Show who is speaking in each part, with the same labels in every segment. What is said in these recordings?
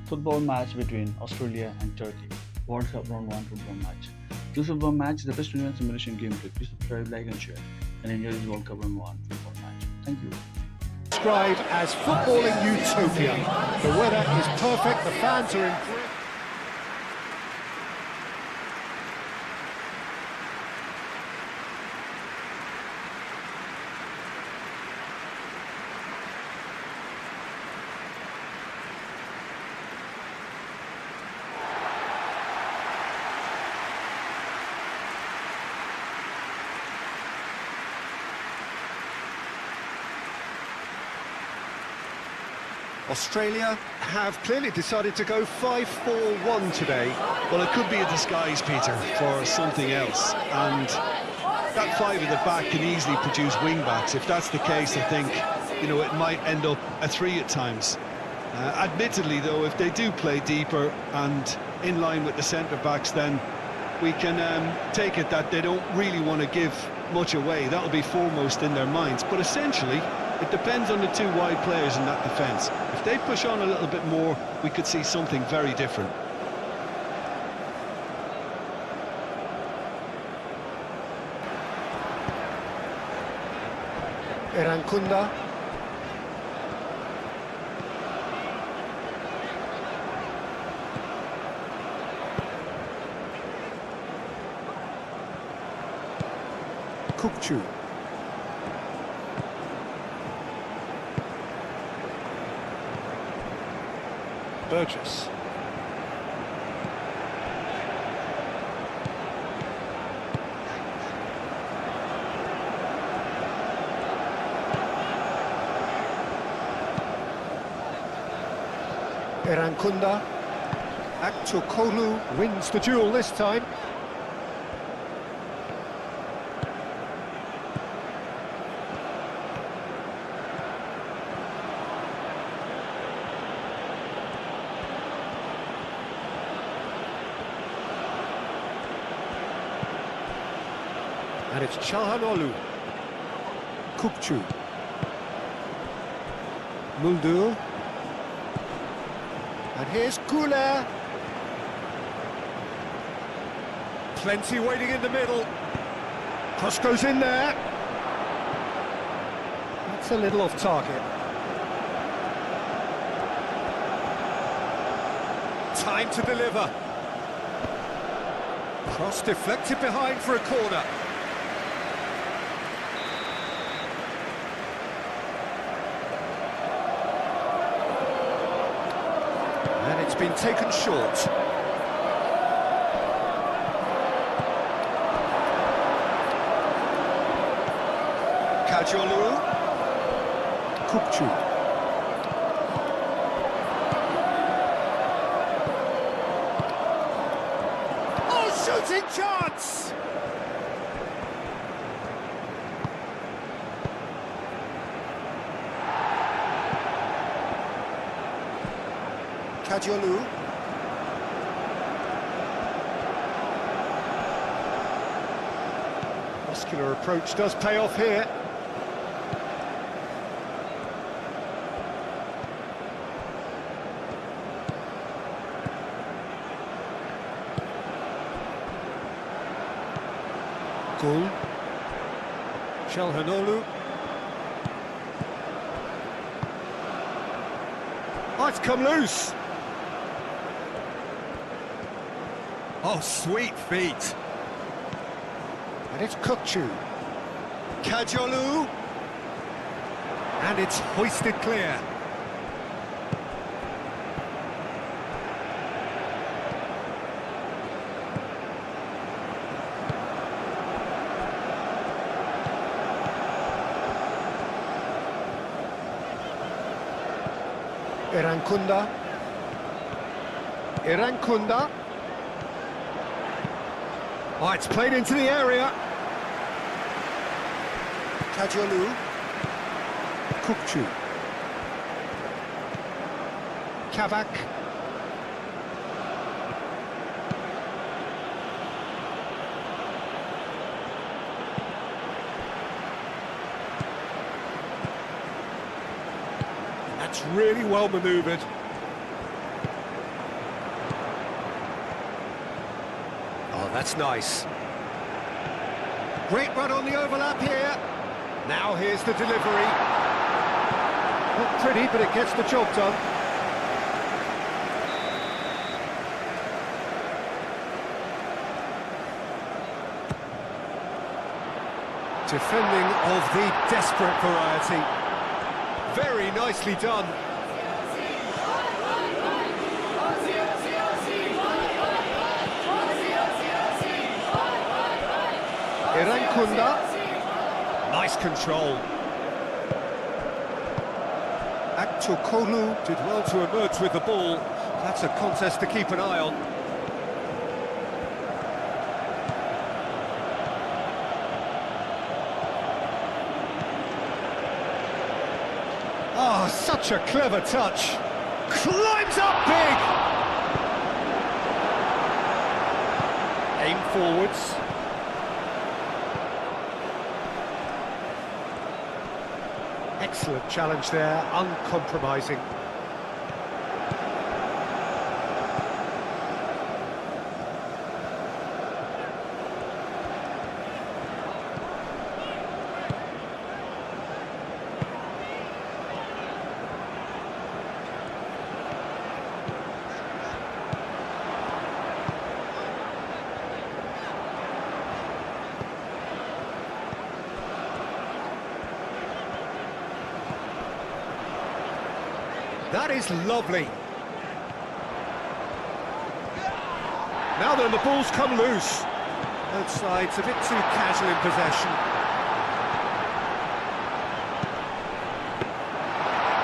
Speaker 1: Football match between Australia and Turkey. World Cup Round 1 football match. This football match is the best online simulation game to please subscribe, like and share and enjoy this World Cup Round 1 football match. Thank you.
Speaker 2: Described as footballing utopia. The weather is perfect, the fans are in great... Australia have clearly decided to go 5-4-1 today.
Speaker 3: Well, it could be a disguise, Peter, for something else. And that five at the back can easily produce wing-backs. If that's the case, I think, it might end up a three at times. Admittedly, though, if they do play deeper and in line with the centre-backs, then we can take it that they don't really want to give much away. That'll be foremost in their minds. But essentially, it depends on the two wide players in that defence. If they push on a little bit more, we could see something very different.
Speaker 2: Erankunda. Kukçu. Burgess. Erankunda. Aktokolu wins the duel this time. And it's Çalhanoğlu. Kukçu. Muldur. And here's Güler. Plenty waiting in the middle. Cross goes in there. That's a little off target. Time to deliver. Cross deflected behind for a corner. And it's been taken short. Kajolu. Kukçu. Oh, shooting chance! Kajolu. Muscular approach does pay off here. Gul. Çalhanoğlu. Oh, it's come loose. Oh, sweet feet. And it's Kukçu. Kajolu. And it's hoisted clear. Erankunda. Erankunda. Oh, it's played into the area. Kajolu. Kukçu. Kavak. That's really well manoeuvred. That's nice. Great run on the overlap here. Now here's the delivery. Not pretty, but it gets the job done. Defending of the desperate variety. Very nicely done. Irankunda. Nice control. Aktokolu did well to emerge with the ball. That's a contest to keep an eye on. Oh, such a clever touch. Climbs up big! Aim forwards. Excellent challenge there, uncompromising. That is lovely. Now then, the ball's come loose. Both sides a bit too casual in possession.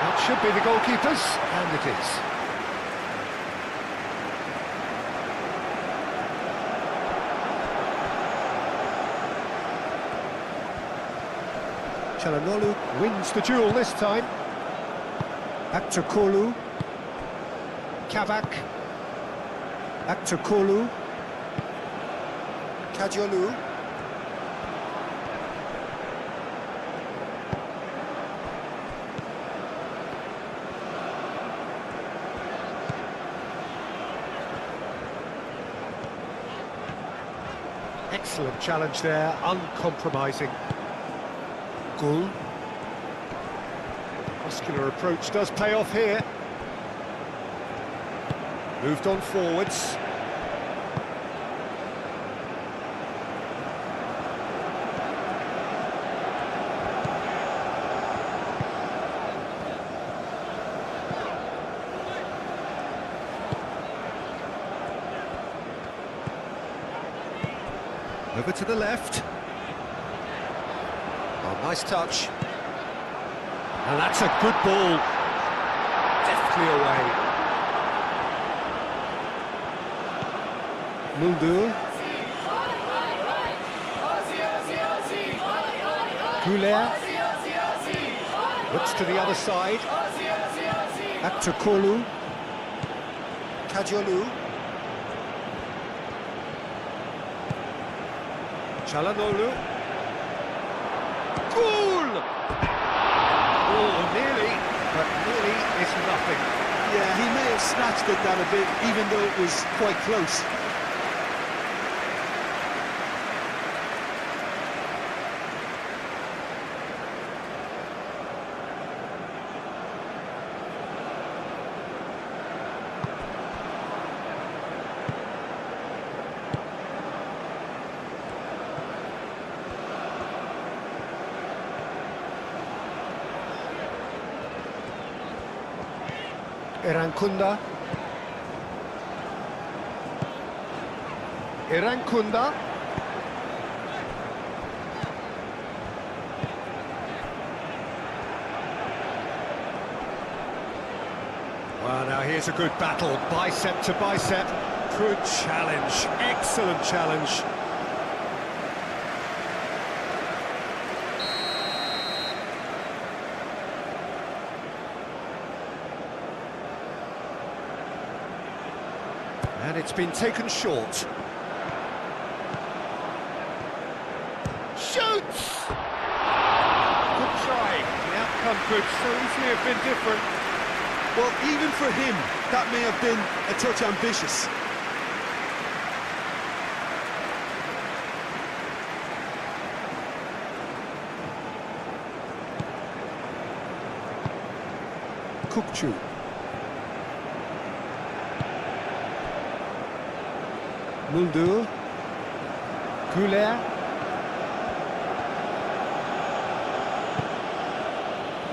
Speaker 2: That should be the goalkeepers, and it is. Çalhanoğlu wins the duel this time. Aktokolu, Kavak, Aktokolu, Kajolu. Excellent challenge there, uncompromising. Gul. Muscular approach does pay off here. Moved on forwards. Over to the left. Oh, nice touch. And that's a good ball. Deftly away. Muldur. Goulet. Looks to the other side. Aktokolu. Kajolu. Çalhanoğlu. Goal! Oh, nearly, but nearly is nothing.
Speaker 3: Yeah, he may have snatched at that a bit, even though it was quite close.
Speaker 2: Irankunda. Irankunda. Well, now here's a good battle, bicep to bicep. Good challenge, excellent challenge. And it's been taken short. Shoots! Good try. The outcome could so easily have been different.
Speaker 3: Well, even for him, that may have been a touch ambitious.
Speaker 2: Kukçu. Muldu. Güler.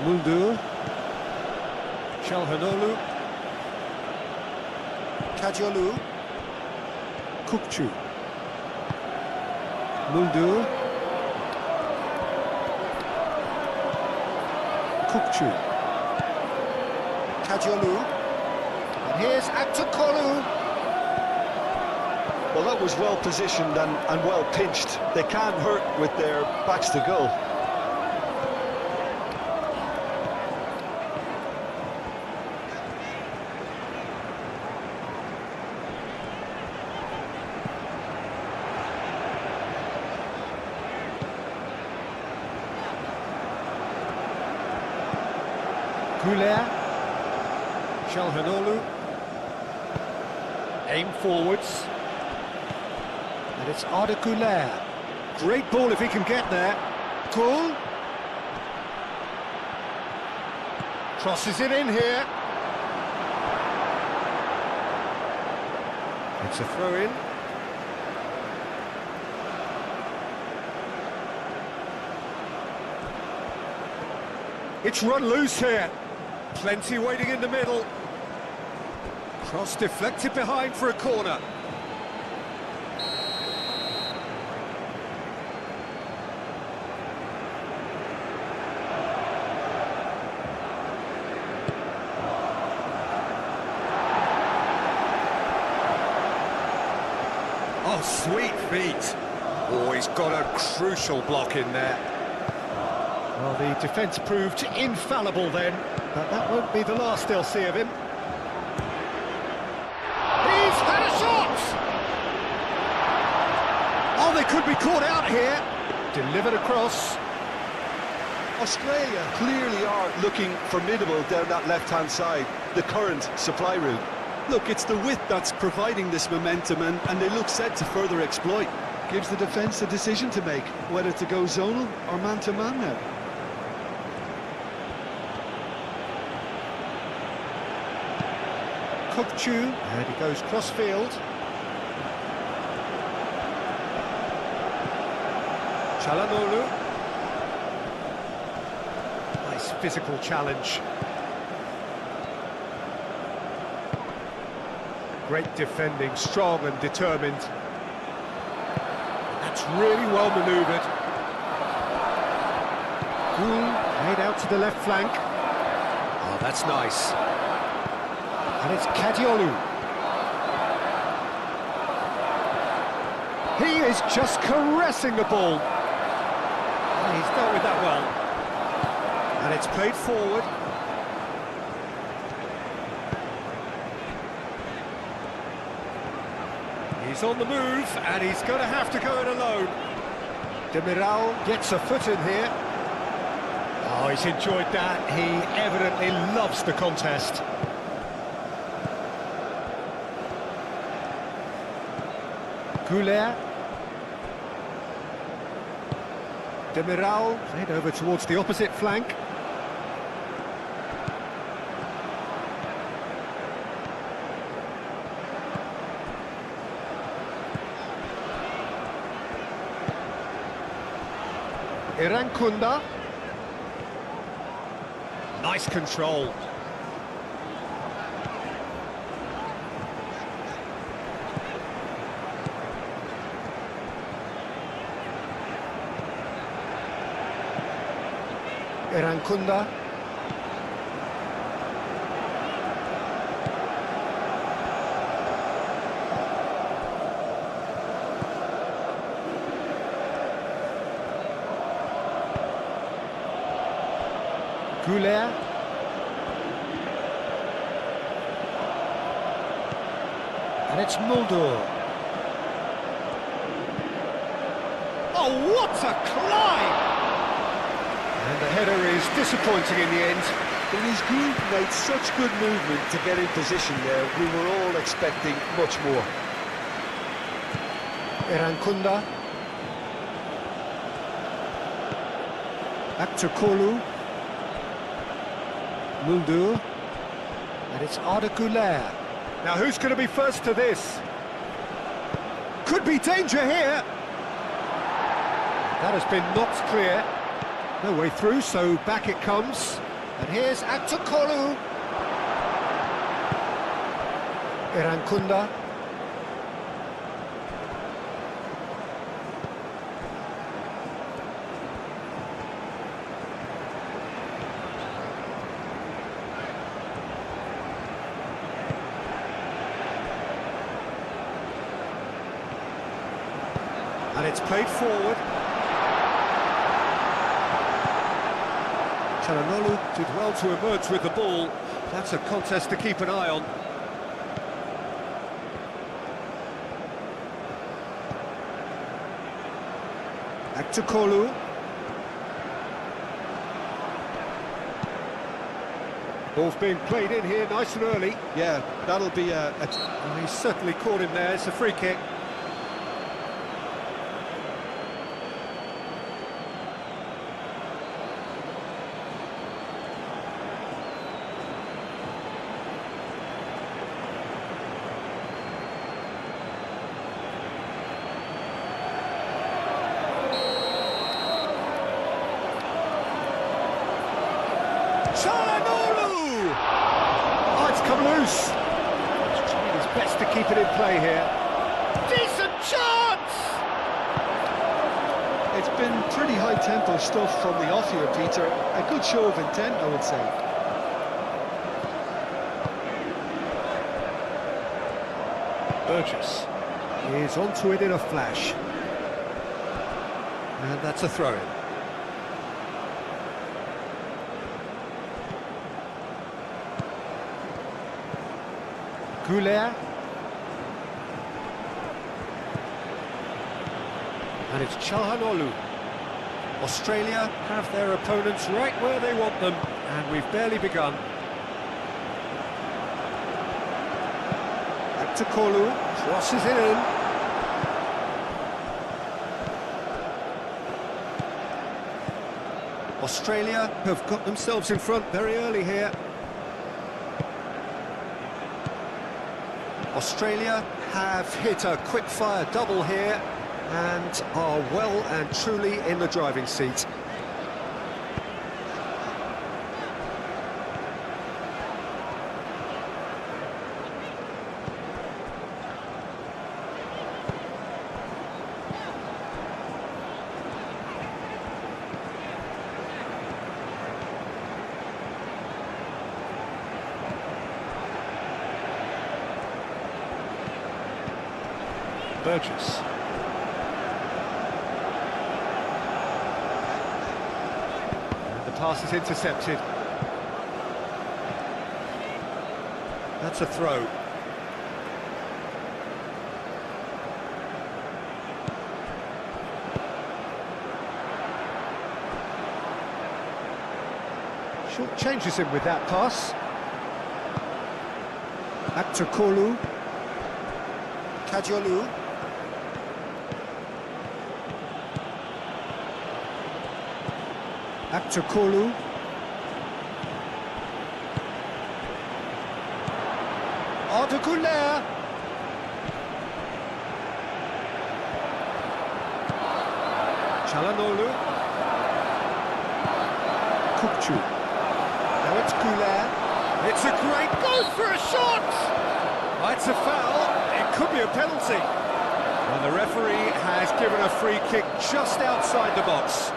Speaker 2: Muldu. Çalhanoğlu. Kajolu. Kukçu. Muldu. Kukçu. Kajolu. And here's Aktukolu.
Speaker 3: Well, that was well positioned and well pinched. They can't hurt with their backs to goal.
Speaker 2: Güler. Çalhanoğlu. Aim forwards. And it's Arda Güler. Great ball if he can get there. Gul. Crosses it in here. It's a throw-in. It's run loose here. Plenty waiting in the middle. Cross deflected behind for a corner. Oh, sweet feet. Oh, he's got a crucial block in there. Well, the defence proved infallible then, but that won't be the last they'll see of him. He's had a shot! Oh, they could be caught out here. Delivered across.
Speaker 3: Australia clearly are looking formidable down that left-hand side, the current supply route. Look, it's the width that's providing this momentum, and they look set to further exploit. Gives the defence a decision to make, whether to go zonal or man-to-man now.
Speaker 2: Kukçu, and he goes cross-field. Çalhanoğlu. Nice physical challenge. Great defending, strong and determined. That's really well manoeuvred. Made out to the left flank. Oh, that's nice. And it's Kadiolu. He is just caressing the ball. And he's dealt with that well. And it's played forward. He's on the move, and he's going to have to go it alone. Demiral gets a foot in here. Oh, he's enjoyed that. He evidently loves the contest. Güler. Demiral played over towards the opposite flank. Irankunda. Nice control. Irankunda. Güler. And it's Muldur. Oh, what a climb! And the header is disappointing in the end.
Speaker 3: But his group made such good movement to get in position there. We were all expecting much more.
Speaker 2: Irankunda. Back to Kolu. Muldur. And it's Arda Güler. Now who's going to be first to this? Could be danger here. That has been knocked clear. No way through, so back it comes. And here's Aktukolu. Irankunda. And it's played forward. Çalhanoğlu did well to emerge with the ball. That's a contest to keep an eye on. Aktukolu. Ball's being played in here nice and early.
Speaker 3: Yeah, that'll be
Speaker 2: Well, he's certainly caught him there. It's a free kick. Çalhanoğlu! Oh, it's come loose. He's trying his best to keep it in play here. Decent chance!
Speaker 3: It's been pretty high-tempo stuff from the off here, Peter. A good show of intent, I would say.
Speaker 2: Burgess is onto it in a flash. And that's a throw-in. Güler. And it's Çalhanoğlu. Australia have their opponents right where they want them, and we've barely begun. Aktukolu crosses it in. Australia have got themselves in front very early here. Australia have hit a quick-fire double here and are well and truly in the driving seat. Burgess. And the pass is intercepted. That's a throw. Short changes him with that pass. Aktukolu. Kadiolu. Aktukolu. Arda Güler. Çalhanoğlu. Kukçu. Now it's Güler. It's a great goal for a shot! It's a foul. It could be a penalty. And the referee has given a free kick just outside the box.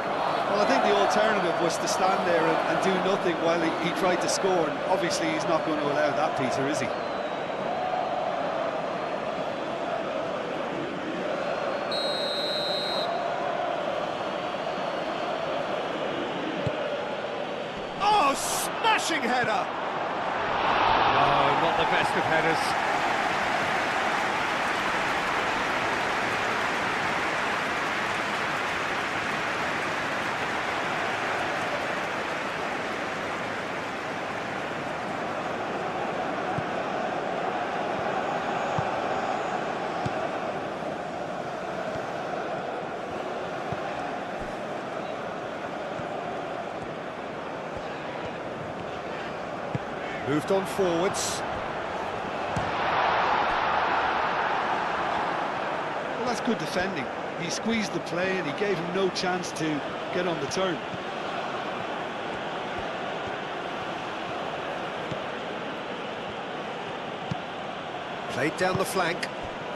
Speaker 3: Well, I think the alternative was to stand there and do nothing while he tried to score, and obviously he's not going to allow that, Peter, is he?
Speaker 2: Oh, smashing header! Oh, not the best of headers. Moved on forwards.
Speaker 3: Well, that's good defending. He squeezed the play and he gave him no chance to get on the turn.
Speaker 2: Played down the flank,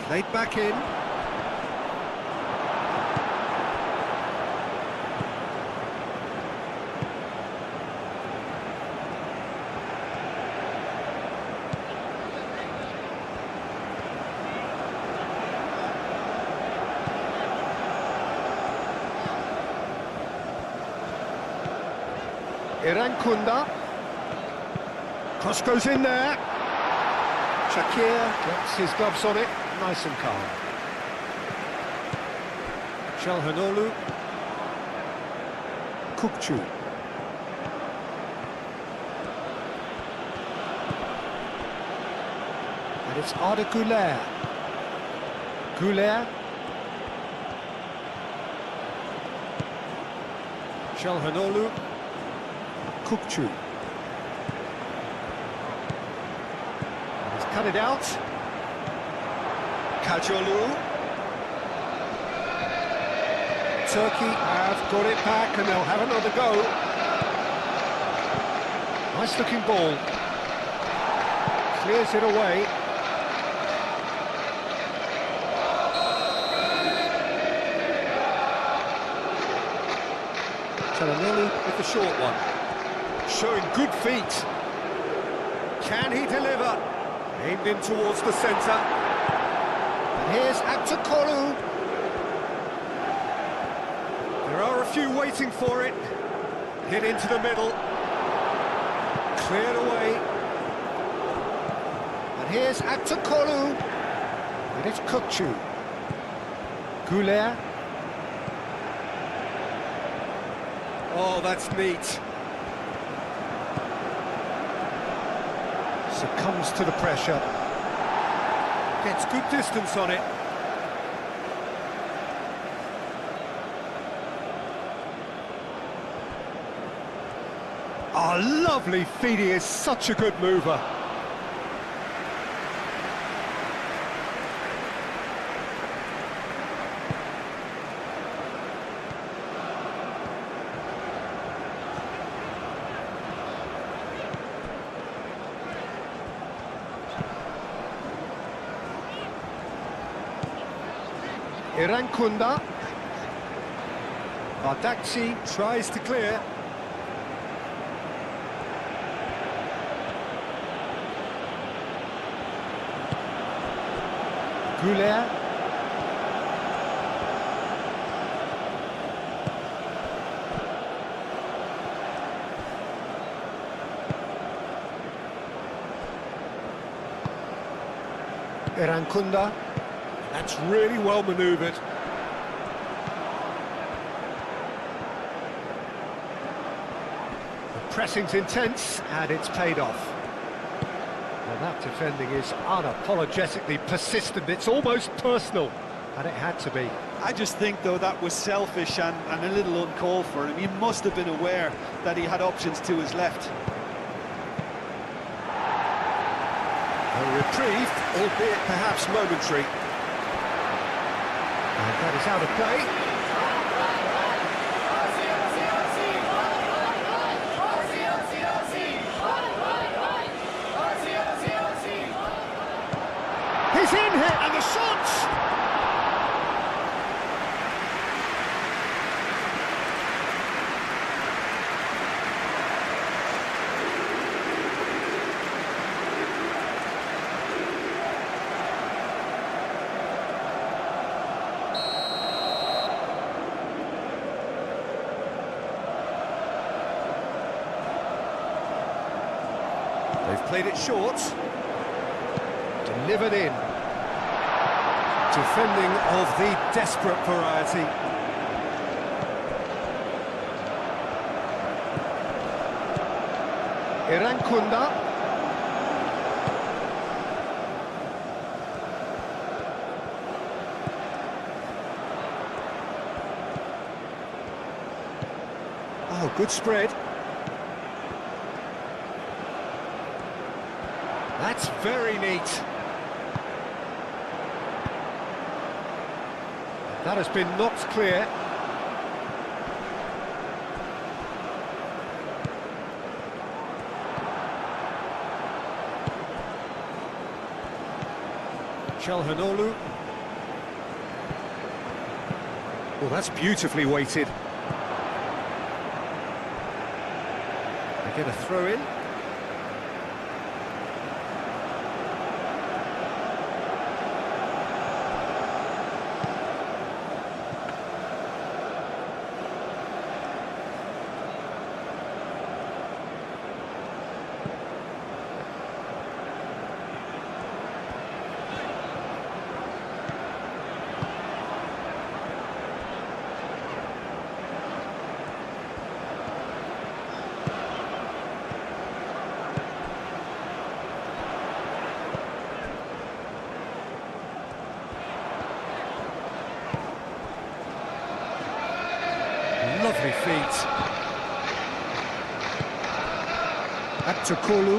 Speaker 2: played back in. Irankunda. Cross goes in there. Shakir gets his gloves on it, nice and calm. Chalhanoglu. Kukçu. And it's Arda Güler. Güler. Chalhanoglu. Kukçu. He's cut it out. Kajolu. Turkey have got it back and they'll have another go. Nice looking ball. Clears it away. Çalhanoğlu with the short one. Showing good feet. Can he deliver? Aimed in towards the centre. And here's Aktakolu. There are a few waiting for it. Hit into the middle. Cleared away. And here's Aktakolu. And it's Kukçu. Güler. Oh, that's neat. Succumbs to the pressure. Gets good distance on it. Oh, lovely feed. He is such a good mover. Irankunda. Bardakci tries to clear. Güler. Irankunda. That's really well manoeuvred. The pressing's intense, and it's paid off. Well, that defending is unapologetically persistent. It's almost personal, and it had to be.
Speaker 3: I just think, though, that was selfish and a little uncalled for him. He must have been aware that he had options to his left.
Speaker 2: A reprieve, albeit perhaps momentary. And that is out of play. He's in here, and the shots! They've played it short. Delivered in. Defending of the desperate variety. Irankunda. Oh, good spread. That's very neat. That has been knocked clear. Chalhanoglu. Well, that's beautifully weighted. They get a throw in. Lovely feet. Aktakolu.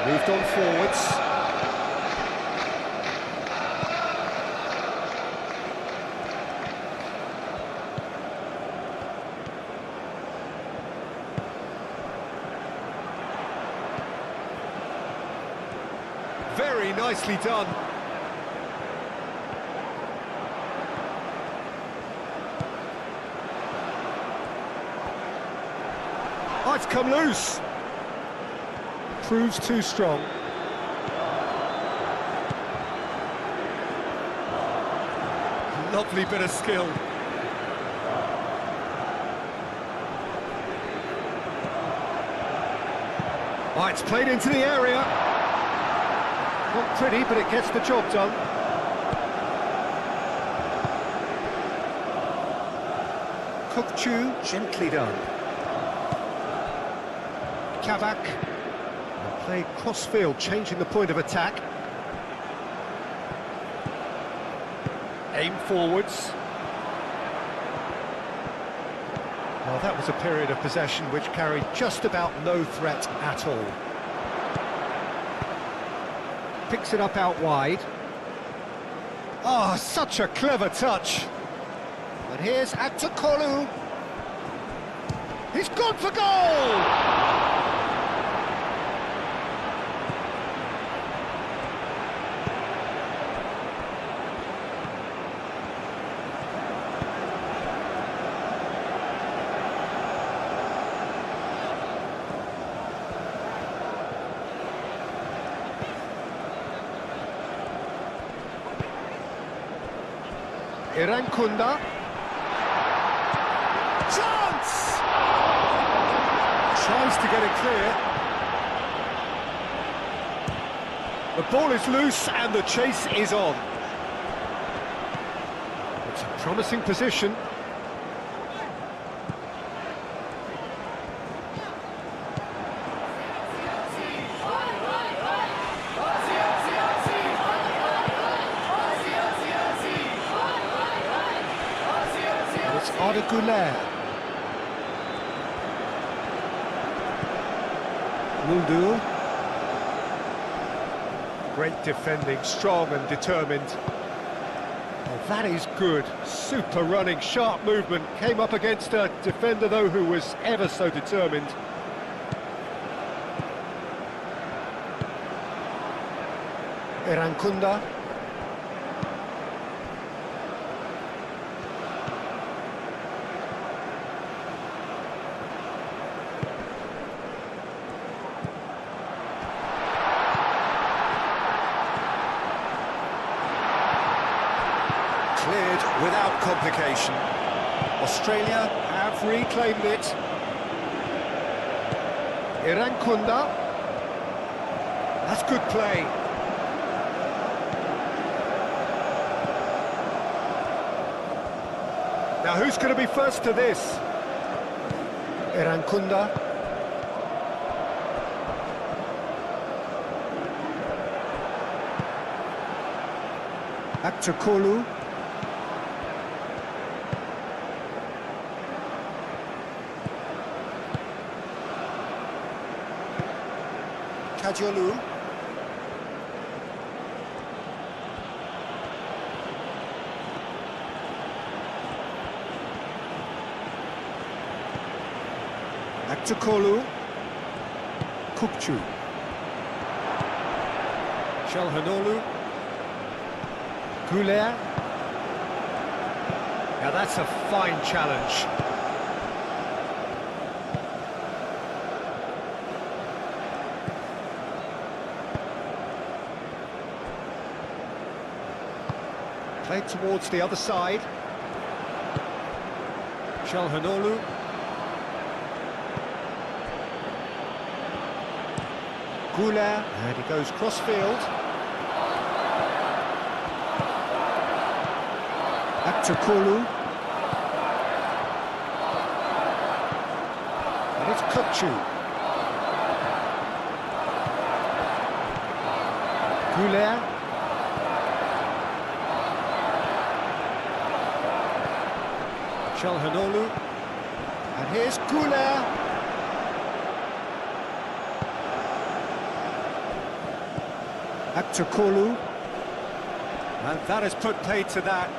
Speaker 2: Moved on forwards. Very nicely done. Oh, it's come loose. Proves too strong. Lovely bit of skill. Oh, it's played into the area. Not pretty, but it gets the job done. Kukçu, gently done. Kabak. Played cross-field, changing the point of attack. Aim forwards. Well, that was a period of possession which carried just about no threat at all. Picks it up out wide. Oh, such a clever touch. And here's Aktakolu. He's gone for goal! Irankunda. Chance! Tries to get it clear. The ball is loose and the chase is on. It's a promising position. Articular. Muldu. Great defending, strong and determined. Well, that is good. Super running, sharp movement. Came up against a defender, though, who was ever so determined. Irankunda. Cleared without complication. Australia have reclaimed it. Irankunda. That's good play. Now who's going to be first to this? Irankunda. Aktakolu. Kadiolu. Aktukolu. Kukçu. Çalhanoğlu. Güler. Now that's a fine challenge. Played towards the other side. Çalhanoğlu. Güler, and he goes cross-field. Aktukolu. And it's Kukçu. Güler. Çalhanoğlu. And here's Güler. Aktukolu. And that has put paid to that.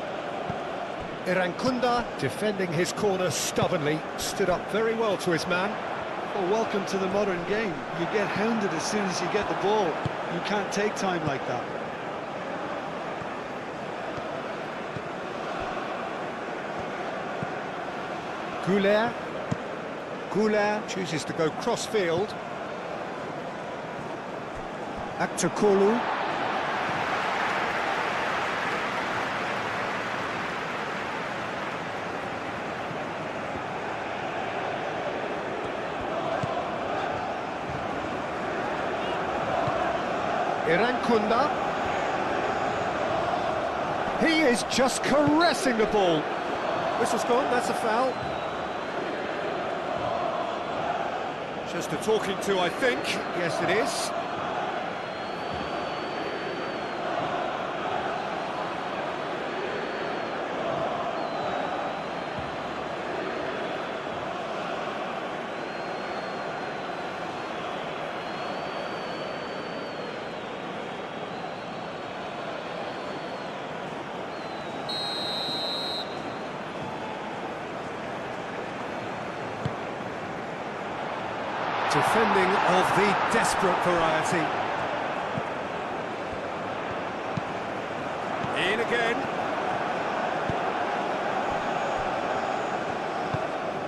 Speaker 2: Irankunda, defending his corner stubbornly, stood up very well to his man.
Speaker 3: Well, welcome to the modern game. You get hounded as soon as you get the ball. You can't take time like that.
Speaker 2: Güler. Güler chooses to go cross-field. Aktukolu. Irankunda. He is just caressing the ball. Whistle's gone, that's a foul. Just a talking to, I think. Yes, it is. Defending of the desperate variety. In again.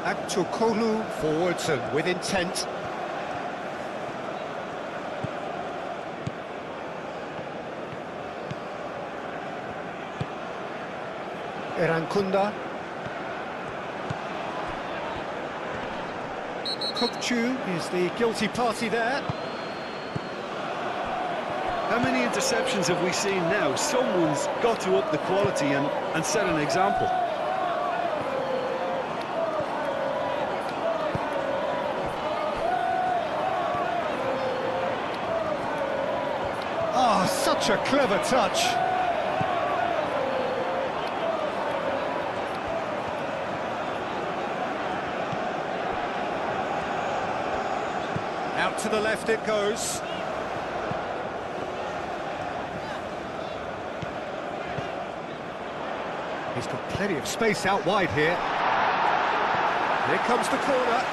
Speaker 2: Aktukolu forwards and with intent. Irankunda. Kukçu is the guilty party there.
Speaker 3: How many interceptions have we seen now? Someone's got to up the quality and set an example.
Speaker 2: Ah, such a clever touch. Out to the left it goes. He's got plenty of space out wide here. Here comes the corner.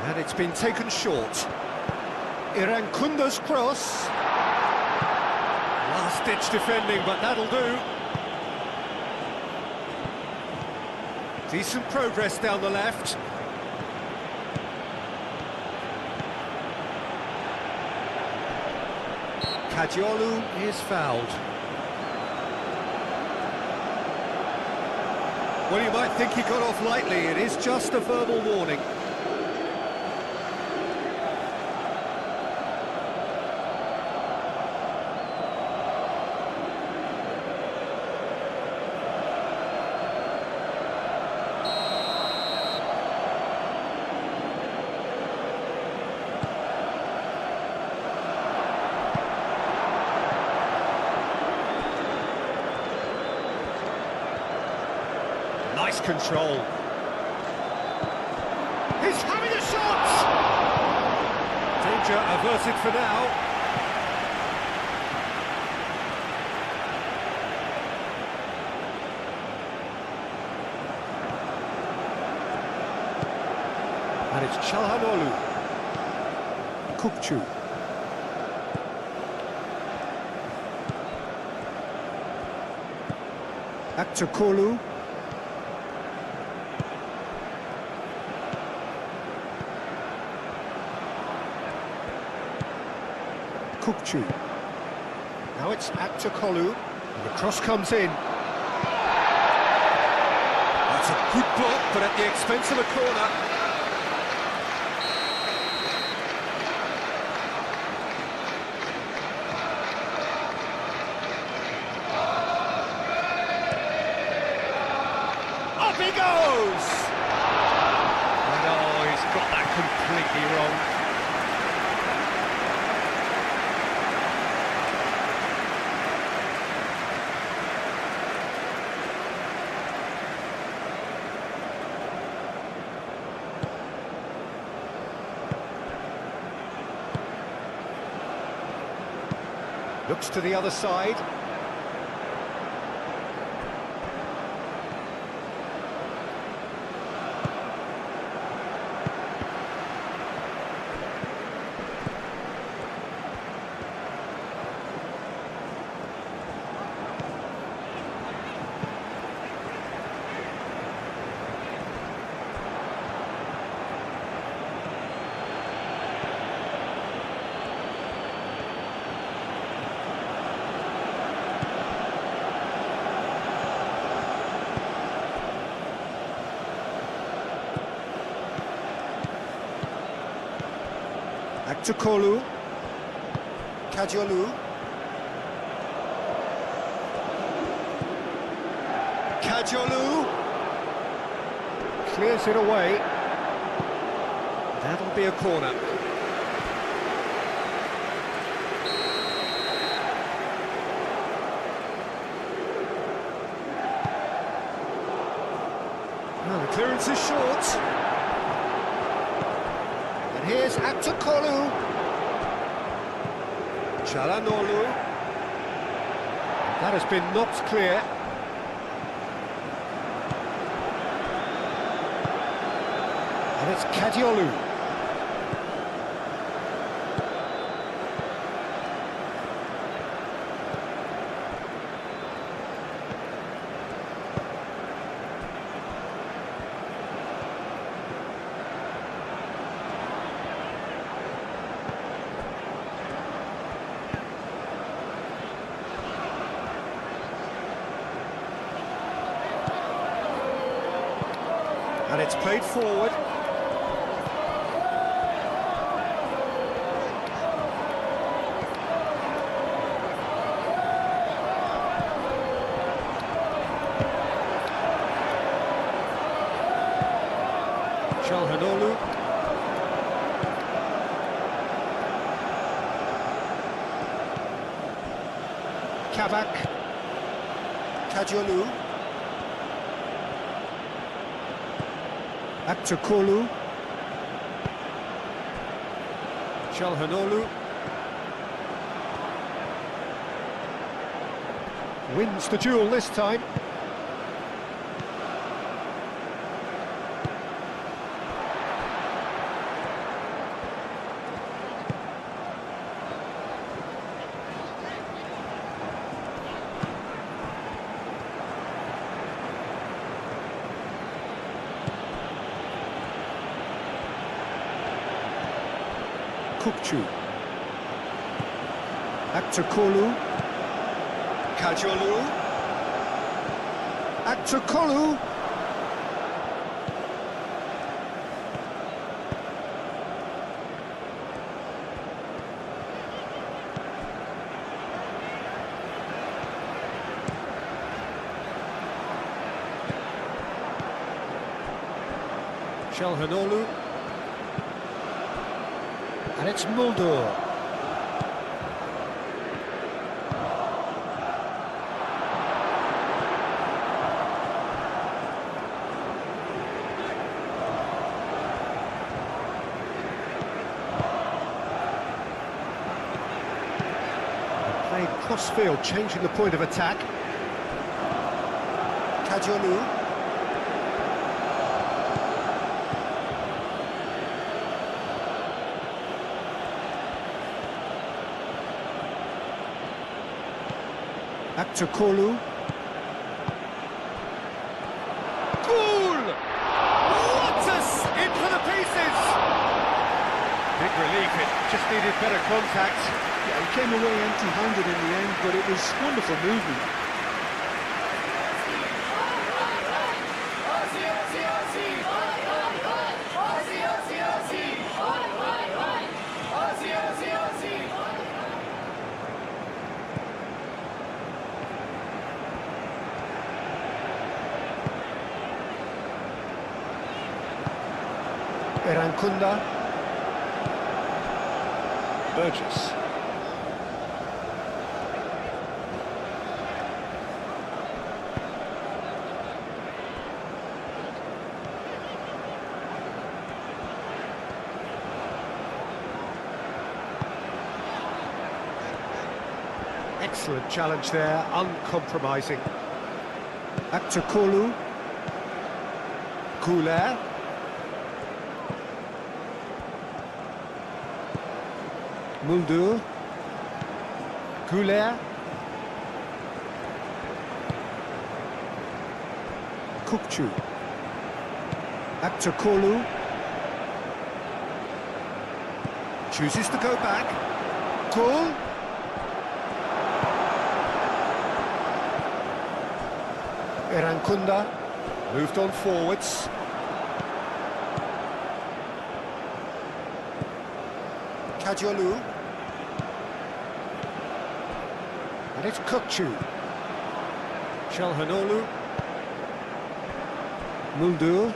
Speaker 2: And it's been taken short. Irankunda's cross. Last-ditch defending, but that'll do. Decent progress down the left. Kadiolu is fouled. Well, you might think he got off lightly. It is just a verbal warning. Nice control. He's having a shot! Danger averted for now. And it's Çalhanoğlu. Kukçu. Aktürkoğlu. Kukçu. Now it's Aktürkoğlu. And the cross comes in. That's a good block, but at the expense of a corner. Up he goes! And oh, he's got that completely wrong. Looks to the other side. Aktürkoğlu. Kadıoğlu. Kadıoğlu. Clears it away. That'll be a corner. Well, the clearance is short. And here's Aktürkoğlu. Çalhanoğlu. That has been knocked clear. And it's Kadıoğlu. And it's played forward. Çalhanoğlu. Kabak. Kadıoğlu. Aktürkoğlu. Çalhanoğlu. Wins the duel this time. Kukçu. Aktürkoğlu. Kadıoğlu. Aktürkoğlu. Çalhanoğlu. And it's Muldur. cross-field, changing the point of attack. Kajolu. Back to Kolu. Goal! What in for the pieces! Big relief, it just needed better contact.
Speaker 3: Yeah, he came away empty-handed in the end, but it was wonderful movement.
Speaker 2: Erankunda. Burgess. Excellent challenge there, uncompromising. Back to Kolu. Goulet. Muldur. Goulet. Kukçu. Back to Kolu. Chooses to go back. Goal. Erankunda. Moved on forwards. Kajolu. And it's Kukçu. Çalhanoğlu. Muldur.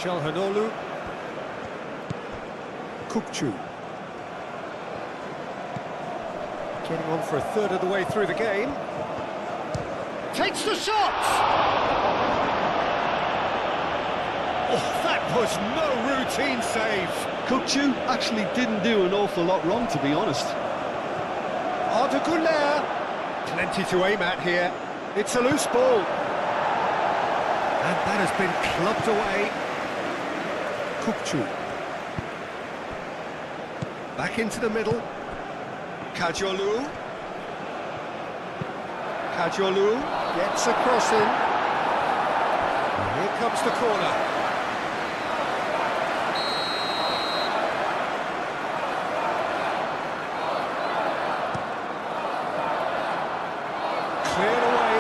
Speaker 2: Çalhanoğlu. Kukçu. Getting on for a third of the way through the game. Takes the shot! Oh, that was no routine save.
Speaker 3: Kukçu actually didn't do an awful lot wrong, to be honest.
Speaker 2: Arda Güler. Plenty to aim at here. It's a loose ball. And that has been clubbed away. Kukçu. Back into the middle. Kajolu. Kajolu gets a cross in. Here comes the corner. Cleared away.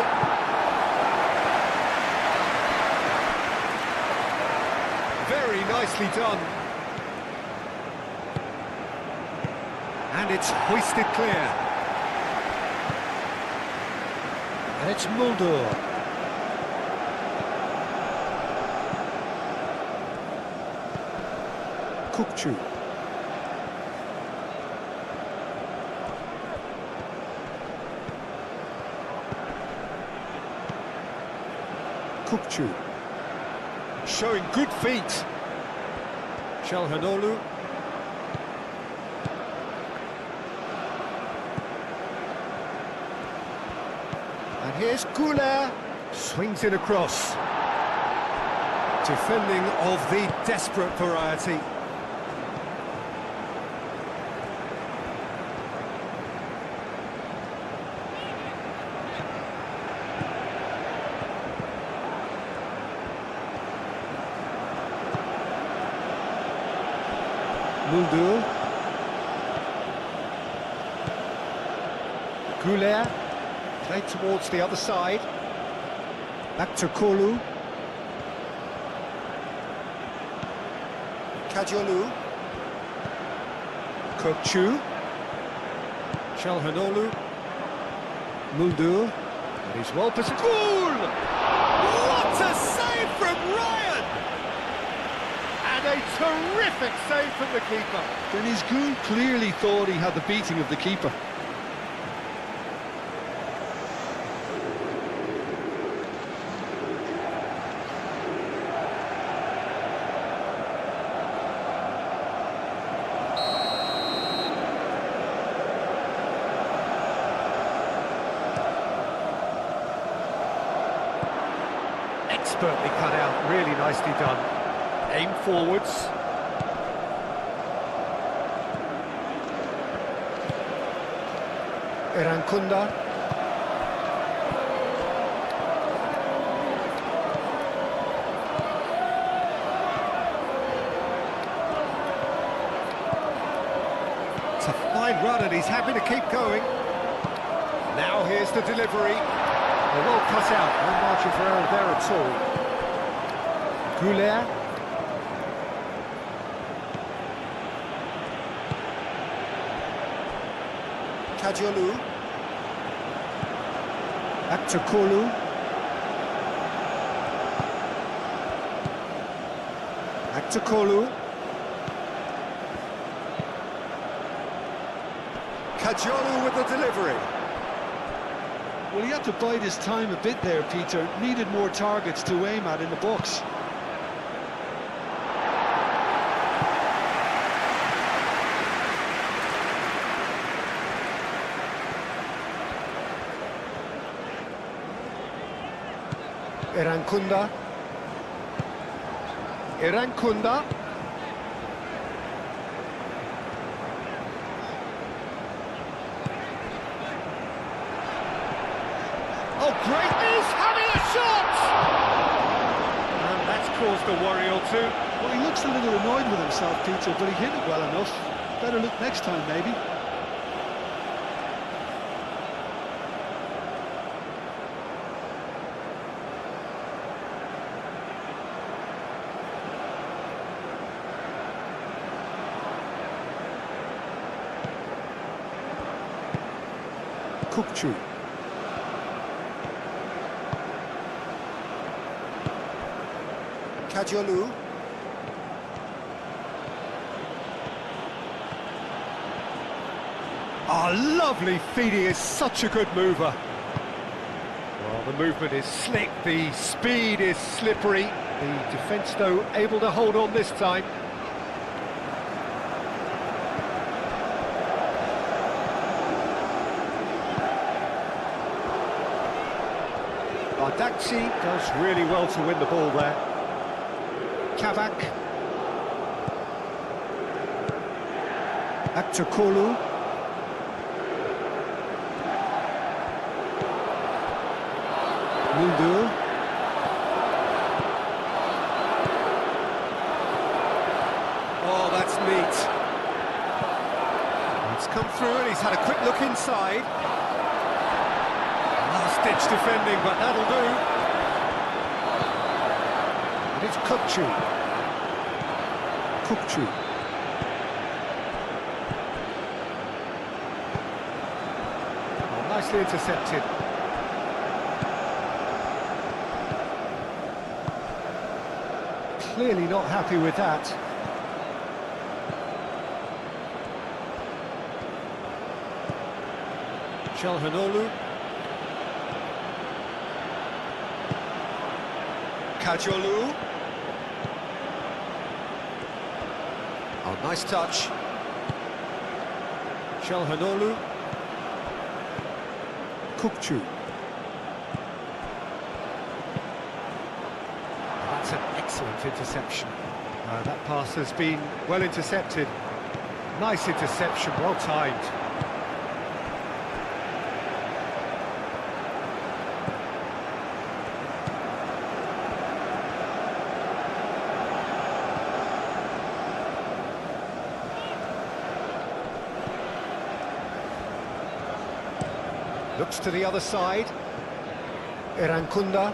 Speaker 2: Very nicely done. And it's hoisted clear. And it's Muldur. Kukçu. Kukçu. Showing good feet. Çalhanoğlu. And here's Goulet. Swings it across. Defending of the desperate variety. Muldur. Goulet. Played towards the other side. Back to Kolu. Kajolu. Kukçu. Çalhanoğlu. Muldur. And he's well positioned. Goal! What a save from Ryan! And a terrific save from the keeper.
Speaker 3: Deniz Gül clearly thought he had the beating of the keeper.
Speaker 2: Expertly cut out, really nicely done. Aim forwards. Irankunda. It's a fine run and he's happy to keep going. Now here's the delivery. Well cut out, no margin for error there at all. Goulet. Kajolu. Back to Kolu. Back to Kolu. Kajolu with the delivery.
Speaker 3: Well, he had to bide his time a bit there, Peter. Needed more targets to aim at in the box.
Speaker 2: Irankunda. Irankunda. Oh, great! He's having a shot! And that's caused a worry or two.
Speaker 3: Well, he looks a little annoyed with himself, Peter, but he hit it well enough. Better look next time, maybe.
Speaker 2: Kukçu. Kajolu. Oh, lovely feed. He is such a good mover. Well, the movement is slick, the speed is slippery. The defence, though, able to hold on this time. Bardakci does really well to win the ball there. Kavak. Back to Kolu. Muldur. Oh, that's neat. It's come through and he's had a quick look inside. Last-ditch defending, but that'll do. And it's Kukçu. Kukçu. Oh, nicely intercepted. Clearly not happy with that. Çalhanoğlu. Kajolu. Oh, nice touch. Çalhanoğlu. Kukçu. That's an excellent interception. That pass has been well intercepted. Nice interception, well timed. Looks to the other side. Irankunda.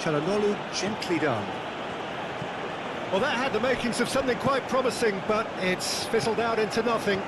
Speaker 2: Çalhanoğlu, gently done. Well, that had the makings of something quite promising, but it's fizzled out into nothing.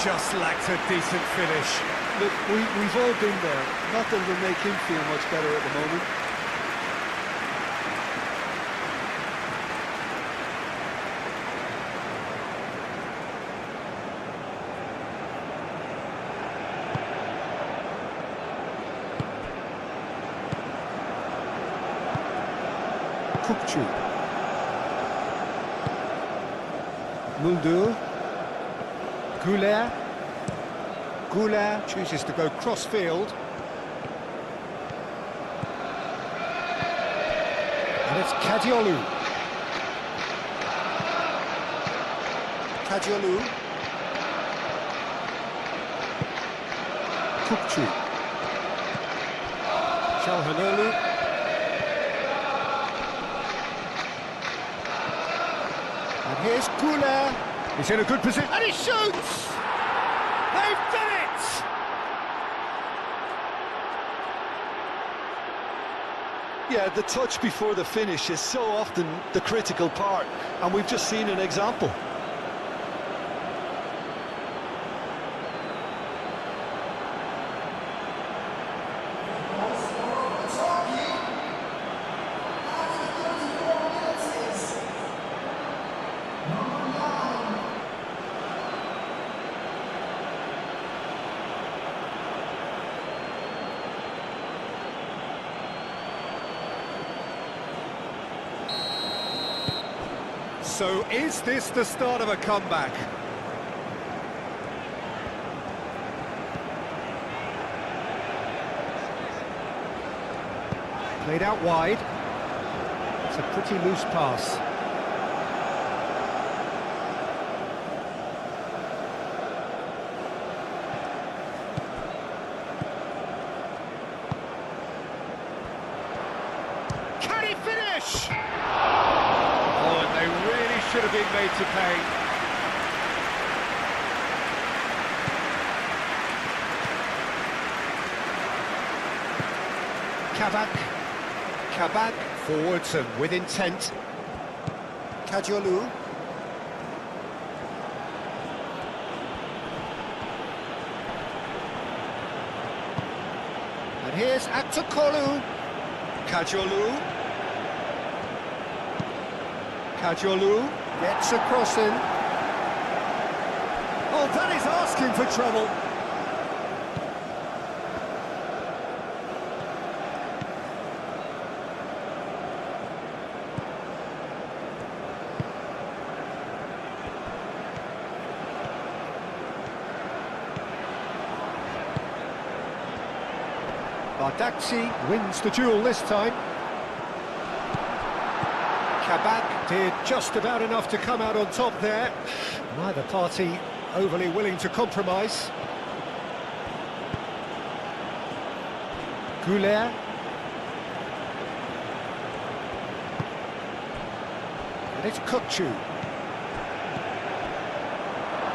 Speaker 2: just lacked a decent finish.
Speaker 3: Look, we've all been there. Not that it'll make him feel much better at the moment.
Speaker 2: Kukçu. Muldur. Goulet. Goulet chooses to go cross-field. And it's Kadiolu. Kadiolu. Kukçu. Çalhanoğlu. And here's Goulet. He's in a good position. And he shoots! They've done it!
Speaker 3: Yeah, the touch before the finish is so often the critical part, and we've just seen an example.
Speaker 2: So is this the start of a comeback? Played out wide. It's a pretty loose pass. Can he finish? Oh, and they really should have been made to pay. Kabak forwards and with intent. Kadiolu. And here's Aktakolu.
Speaker 3: Kadiolu.
Speaker 2: Kadiolu gets a crossing. Oh, that is asking for trouble. Bardakci wins the duel this time. Kabak did just about enough to come out on top there. Neither party overly willing to compromise. Goulet. And it's Kukçu.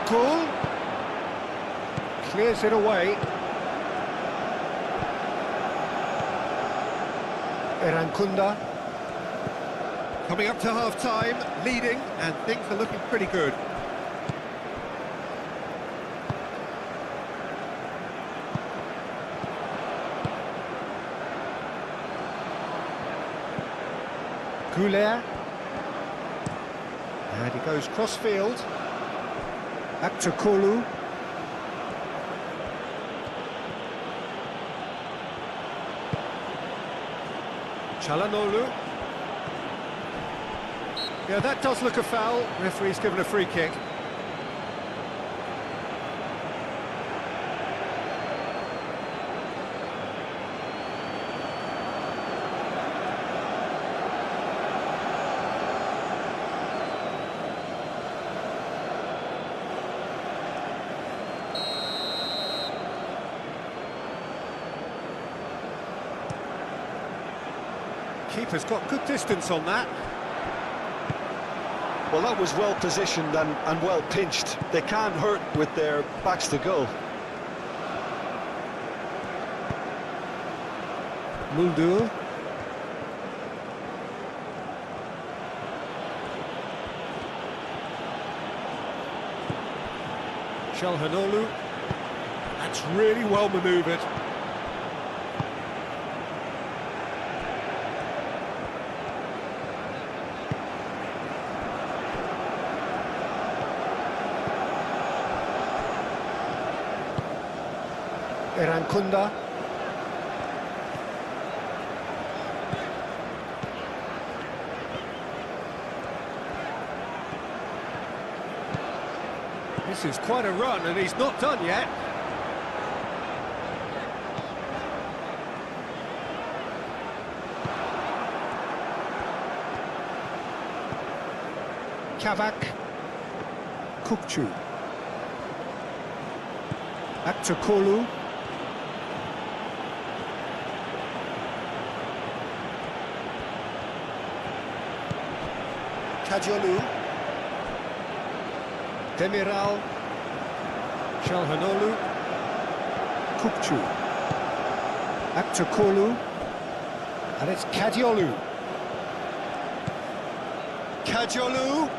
Speaker 2: Goal. Clears it away. Erankunda. Coming up to half-time, leading, and things are looking pretty good. Goulet. And he goes cross-field. Aktakolu. Çalhanoğlu. Yeah, that does look a foul. Referee's given a free kick. Keeper's got good distance on that.
Speaker 3: Well, that was well positioned and well pinched. They can't hurt with their backs to goal.
Speaker 2: Muldur. Calhanoglu. That's really well manoeuvred. Erankunda. This is quite a run, and he's not done yet. Kavak. Kukcu. Back to Kolu. Kadiolu. Demiral. Calhanoglu. Kukcu. Back to Kolu. And it's Kadiolu. Kadiolu.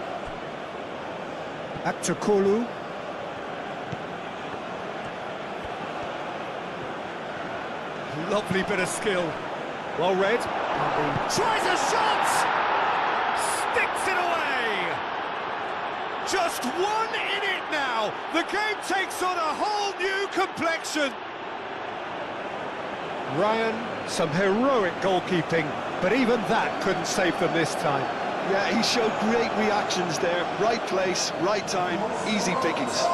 Speaker 2: Back to Kolu. Lovely bit of skill. Well read. Tries a shot! Sticks it away! Just one in it now. The game takes on a whole new complexion. Ryan, some heroic goalkeeping, but even that couldn't save them this time.
Speaker 3: Yeah, he showed great reactions there. Right place, right time, easy pickings.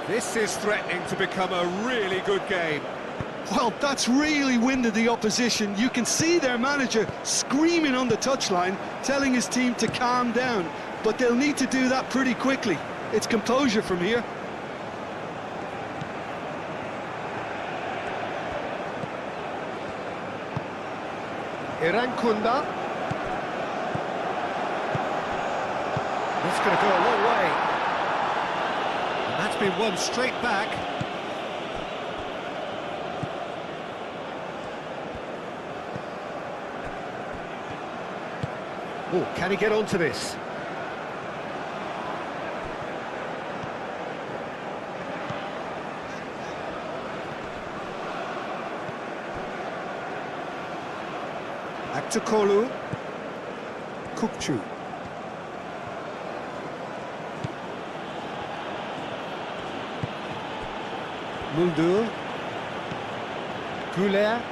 Speaker 2: This is threatening to become a really good game.
Speaker 3: Well, that's really winded the opposition. You can see their manager screaming on the touchline, telling his team to calm down. But they'll need to do that pretty quickly. It's composure from here.
Speaker 2: Erankunda. That's going to go a long way. And that's been won straight back. Oh, can he get onto this? Back to Kolu. Kukcu. Muldur. Goulet.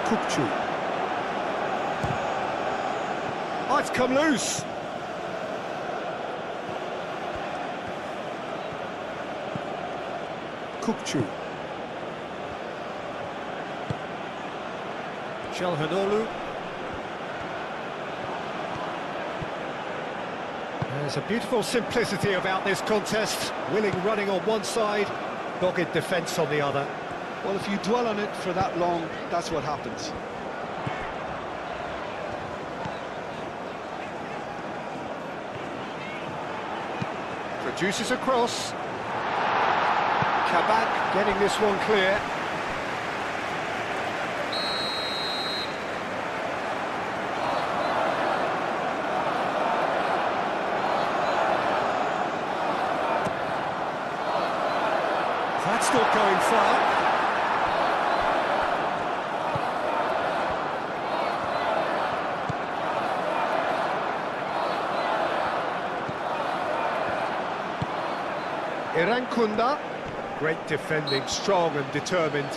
Speaker 2: Kukcu. Oh, it's come loose. Kukcu. Calhanoglu. There's a beautiful simplicity about this contest. Willing running on one side, dogged defence on the other.
Speaker 3: Well, if you dwell on it for that long, that's what happens.
Speaker 2: Produces a cross. Kabak getting this one clear. That's not going far. Erankunda. Great defending, strong and determined.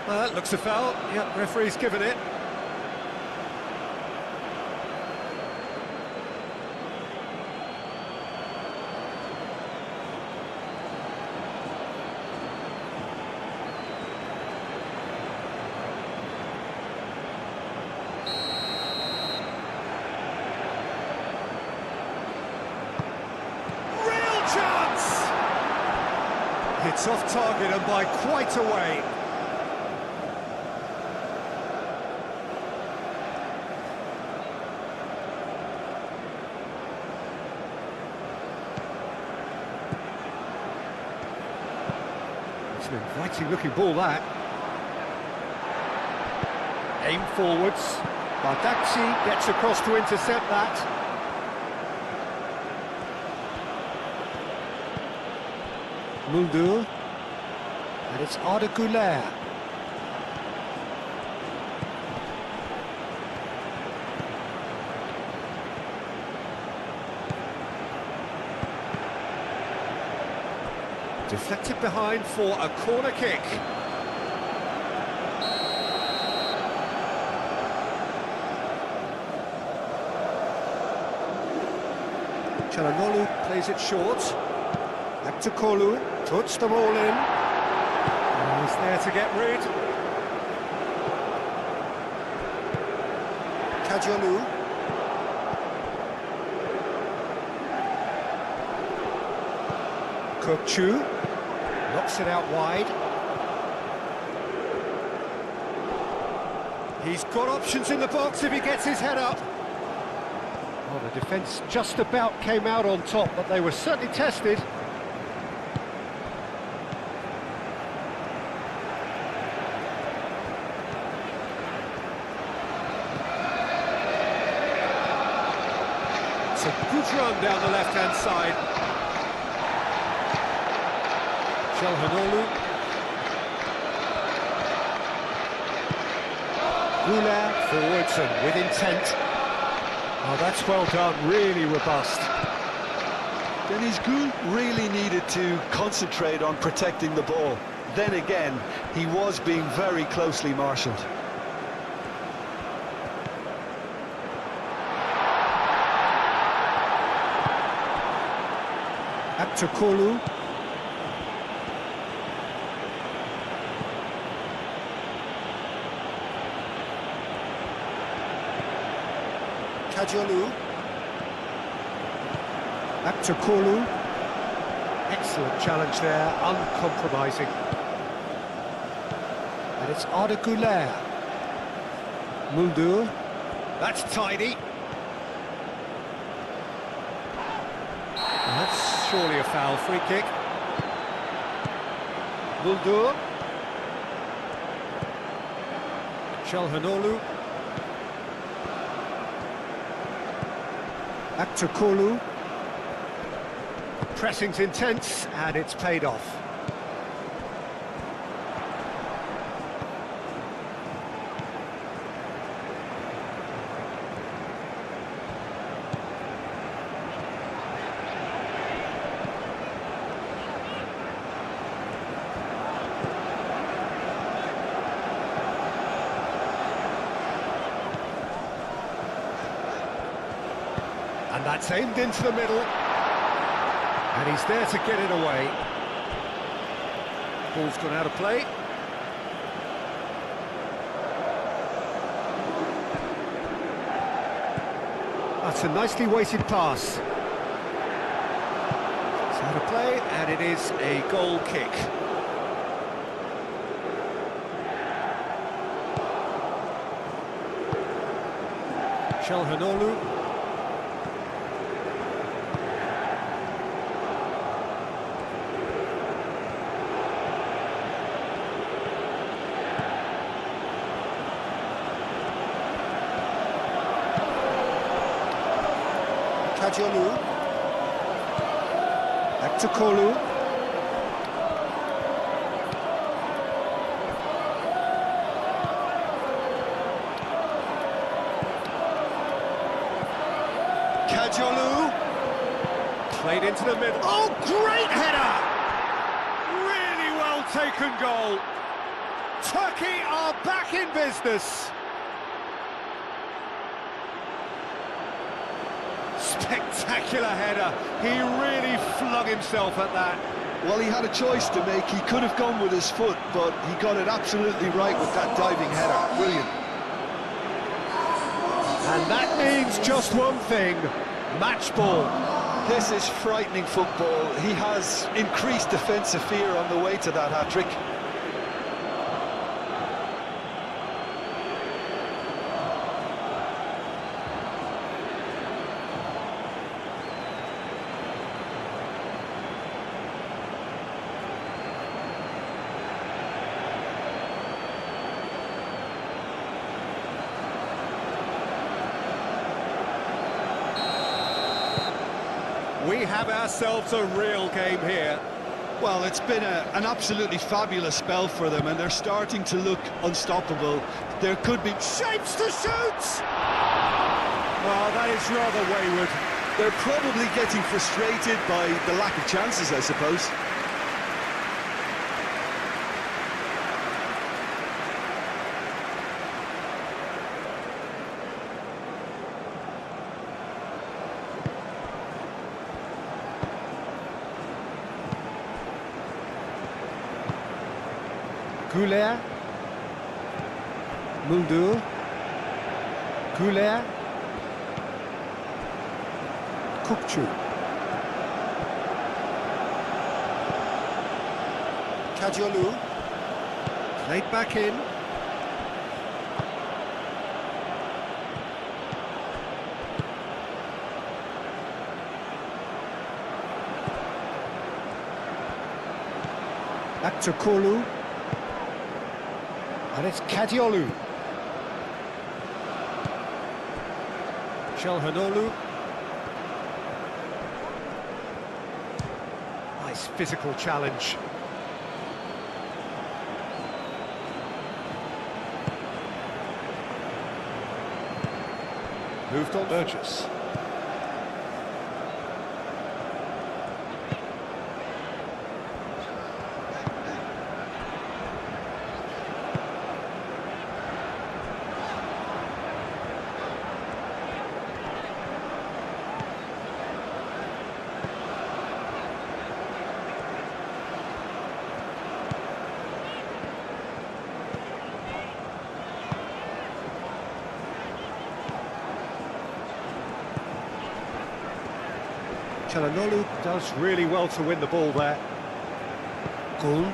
Speaker 2: Well, that looks a foul. Yep, referee's given it. It's off target and by quite a way. an inviting looking ball, that. Aim forwards. Bardacci gets across to intercept that. Mulder. And it's Arda Güler. Deflected behind for a corner kick. Çalhanoğlu plays it short. Back to Kolu, puts them all in. And he's there to get rid. Kajolu. Kökçü knocks it out wide. He's got options in the box if he gets his head up. Well, the defence just about came out on top, but they were certainly tested. It's a good run down the left-hand side. Çalhanoğlu. Güler forwards and with intent. Oh, that's well done, really robust.
Speaker 3: Deniz Gül really needed to concentrate on protecting the ball. Then again, he was being very closely marshalled.
Speaker 2: Back to Kolu. Kajolu. Back to Kolu. Excellent challenge there, uncompromising. And it's Arda Güler. Mulder. That's tidy. And that's surely a foul, free kick. Mulder. Çalhanoğlu. Back to Kolu. Pressing's intense, and it's paid off. And that's aimed into the middle. And he's there to get it away. Ball's gone out of play. That's a nicely weighted pass. It's out of play, and it is a goal kick. Çalhanoğlu. Kajolu. Back to Kolu. Kajolu. Played into the middle. Oh, great header! Really well taken goal. Turkey are back in business. Spectacular header. He really flung himself at that.
Speaker 3: Well, he had a choice to make. He could have gone with his foot, but he got it absolutely right with that diving header. Brilliant.
Speaker 2: And that means just one thing, match ball.
Speaker 3: This is frightening football. He has increased defensive fear on the way to that hat-trick.
Speaker 2: have ourselves a real game here.
Speaker 3: Well, it's been an absolutely fabulous spell for them, and they're starting to look unstoppable. There could be...
Speaker 2: Shapes to shoot! Well, that is rather wayward.
Speaker 3: They're probably getting frustrated by the lack of chances, I suppose.
Speaker 2: Goulet. Muldur. Goulet. Kukçu. Kajolu. Played back in. Back to Kolu. And it's Kadiolu. Shelhanolu. Nice physical challenge. Moved on. Burgess. Çalhanoğlu does really well to win the ball there. Gul.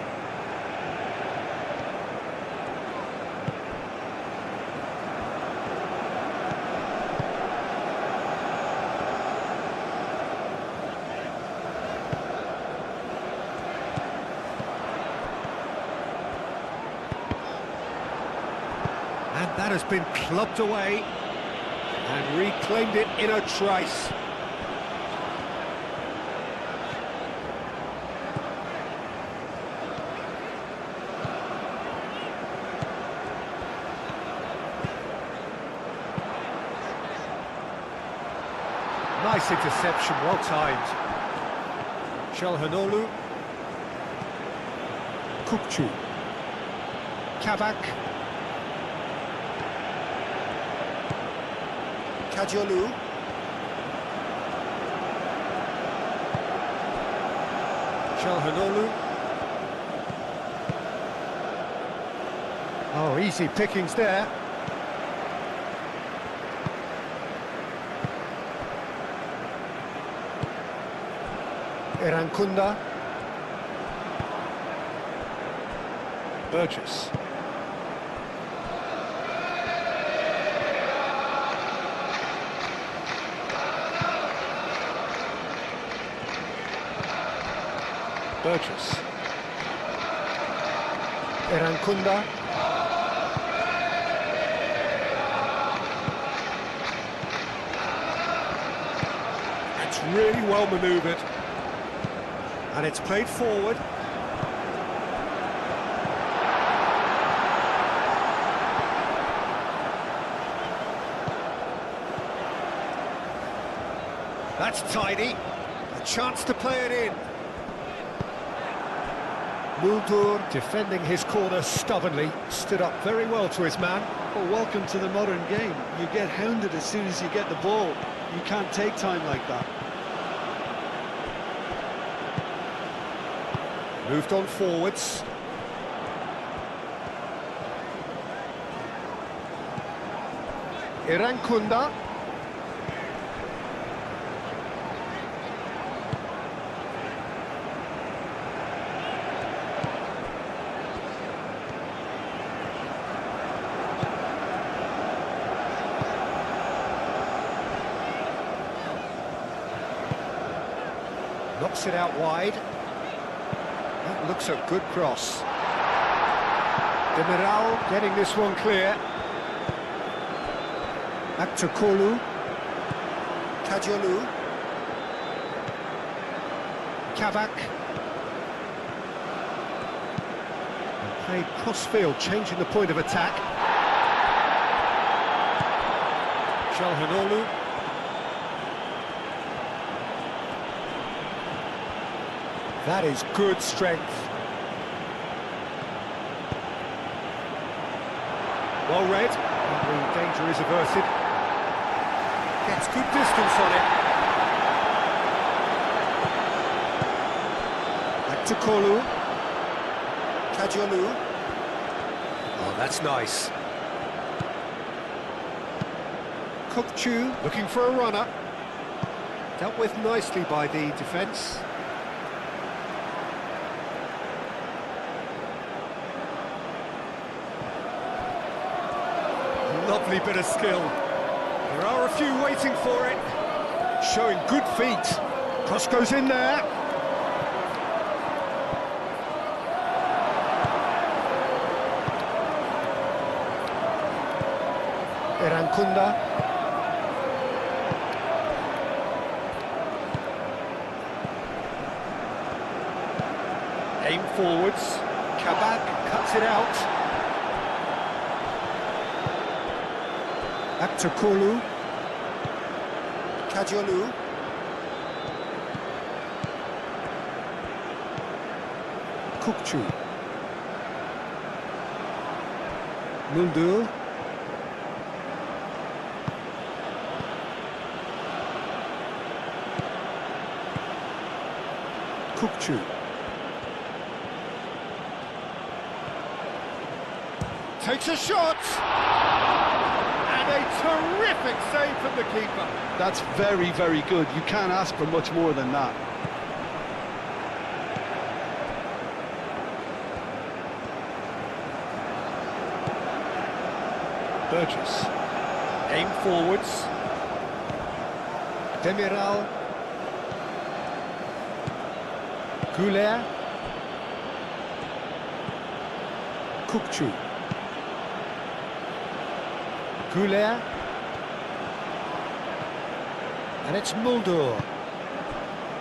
Speaker 2: And that has been clubbed away and reclaimed it in a trice. Nice interception, well timed. Çalhanoğlu. Kukçu. Kavak. Kajolu. Çalhanoğlu. Oh, easy pickings there. Erankunda. Burgess. Burgess. Erankunda. It's really well manoeuvred. And it's played forward. That's tidy. A chance to play it in. Muldur defending his corner stubbornly. Stood up very well to his man.
Speaker 3: Well, welcome to the modern game. You get hounded as soon as you get the ball. You can't take time like that.
Speaker 2: Moved on forwards. Erankunda. Knocks it out wide. That looks a good cross. Demiral getting this one clear. Back to Kolu. Kajolu. Kabak. And played cross-field, changing the point of attack. Çalhanoğlu. That is good strength. Well read, and the danger is averted. Gets good distance on it. Back to Kolu. Kajolu. Oh, that's nice. Kukçu looking for a runner. Dealt with nicely by the defence. Lovely bit of skill. There are a few waiting for it. Showing good feet. Cross goes in there. Erankunda. Aim forwards. Kabak cuts it out. Back to Kolu. Kajolu. Kukçu. Muldu. Kukçu. Takes a shot! And a terrific save from the keeper.
Speaker 3: That's very, very good. You can't ask for much more than that.
Speaker 2: Burgess. Aim forwards. Demiral. Güler. Kukçu. Güler. And it's Muldur.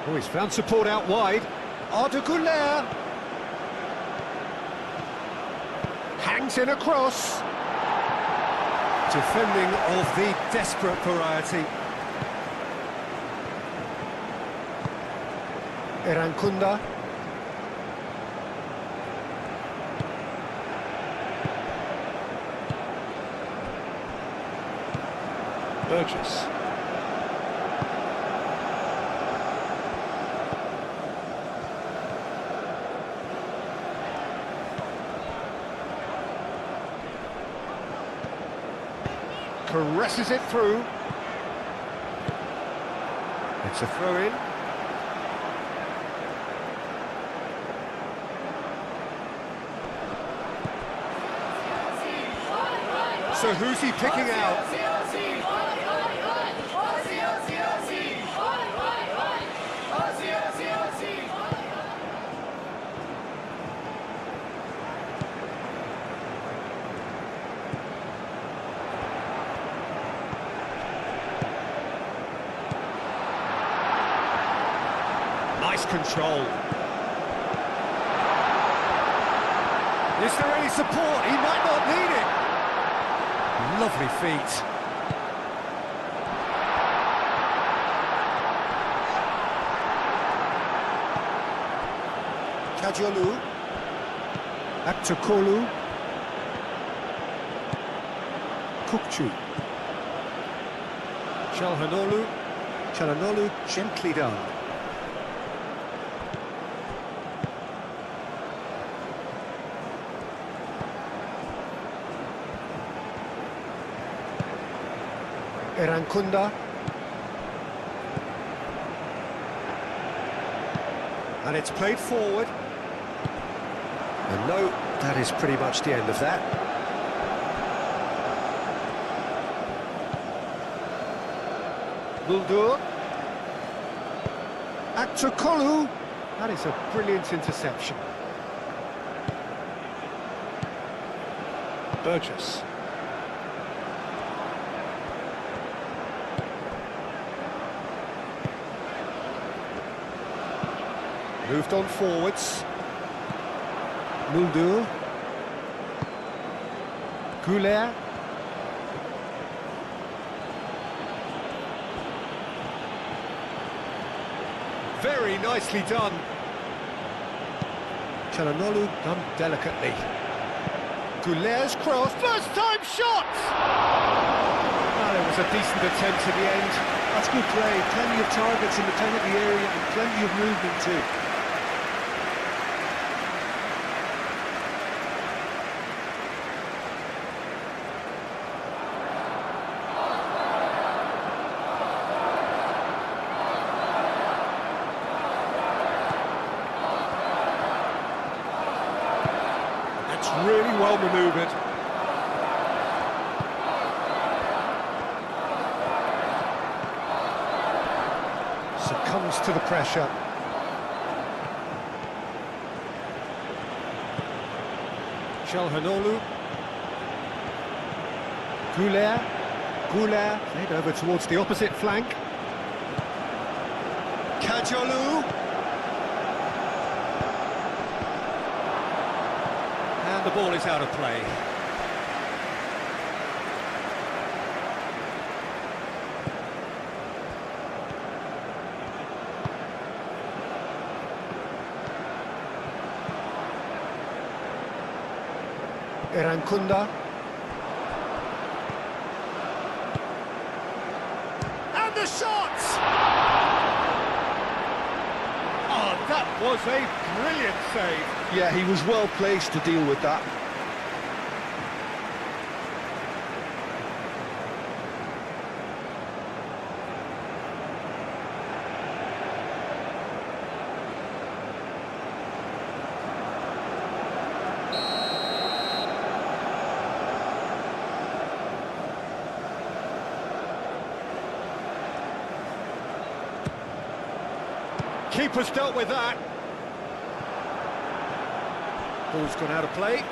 Speaker 2: Oh, he's found support out wide. Arda Güler. Hangs in a cross. Defending of the desperate variety. Erankunda. Burgess. Caresses it through. It's a throw-in. So who's he picking out? Nice control. Is there any support? He might not need it. Lovely feet. Kajolu. Back to Kolu. Kukçu. Çalhanoğlu. Çalhanoğlu gently done. Erankunda. And it's played forward. And no, that is pretty much the end of that. Muldur. Back to Kolu. That is a brilliant interception. Burgess. Moved on forwards. Muldur. Goulet. Very nicely done. Çalhanoğlu done delicately. Goulet's cross, first time shot! Well, it was a decent attempt in the end.
Speaker 3: That's good play. Plenty of targets in the penalty area and plenty of movement too.
Speaker 2: That's really well manoeuvred. Succumbs to the pressure. Çalhanoğlu. Goulet. Goulet played over towards the opposite flank. Kajolu. And the ball is out of play. Erankunda. And the shot! Oh, that was a brilliant save.
Speaker 3: Yeah, he was well placed to deal with that.
Speaker 2: Keeper's dealt with that. Ball's gone out of play.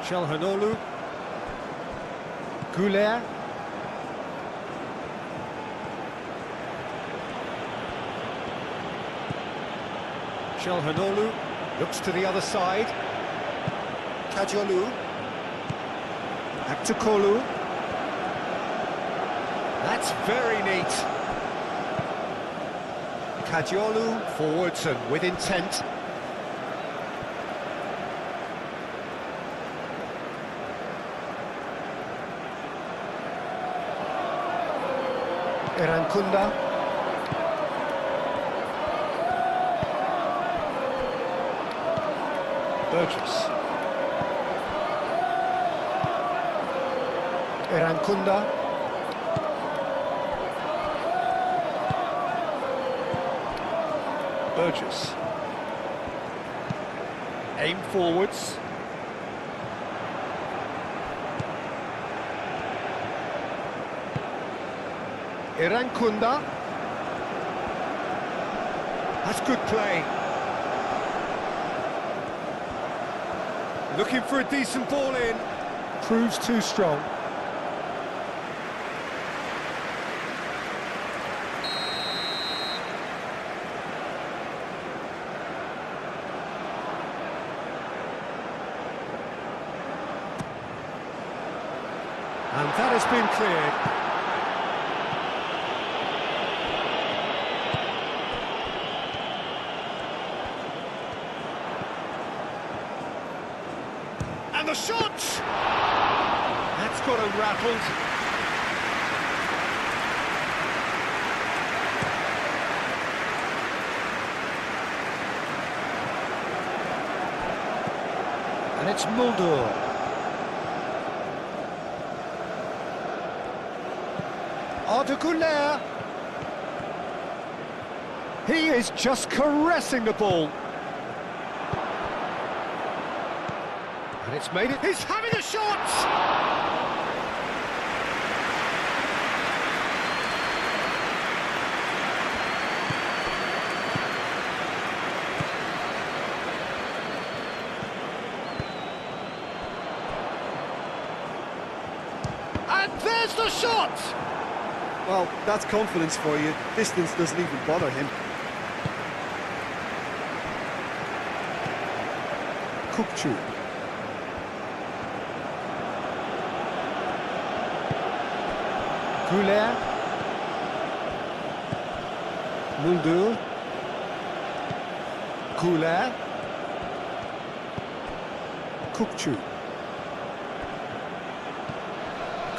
Speaker 2: Çalhanoğlu. Goulet. Çalhanoğlu looks to the other side. Kajolu. Back to Kolu. That's very neat. Kajolu forwards and with intent. Erankunda. Burgess. Erankunda. Burgess. Aim forwards. Erankunda. That's good play. Looking for a decent ball in. Proves too strong. And that has been cleared. And the shot! That's got him rattled. And it's Muldur. Arda Güler. He is just caressing the ball. And it's made it. He's having a shot! shot!
Speaker 3: Well, that's confidence for you. Distance doesn't even bother him. Kukçu.
Speaker 2: Güler. Muldur. Güler. Kukçu.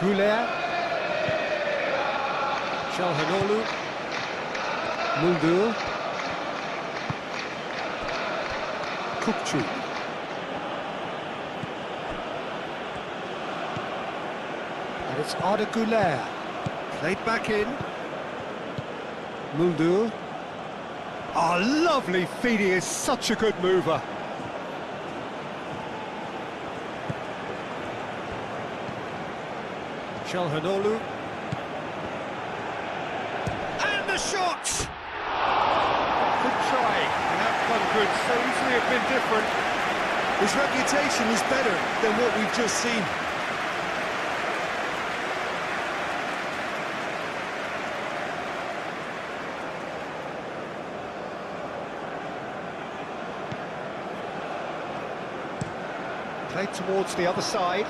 Speaker 2: Güler. Çalhanoğlu. Muldur. Kukçu. And it's Arda Güler. Played back in. Muldur. Oh, lovely feed. He is such a good mover. Çalhanoğlu. And the shot! Good try. The outcome could so easily have been different.
Speaker 3: His reputation is better than what we've just seen.
Speaker 2: Played towards the other side.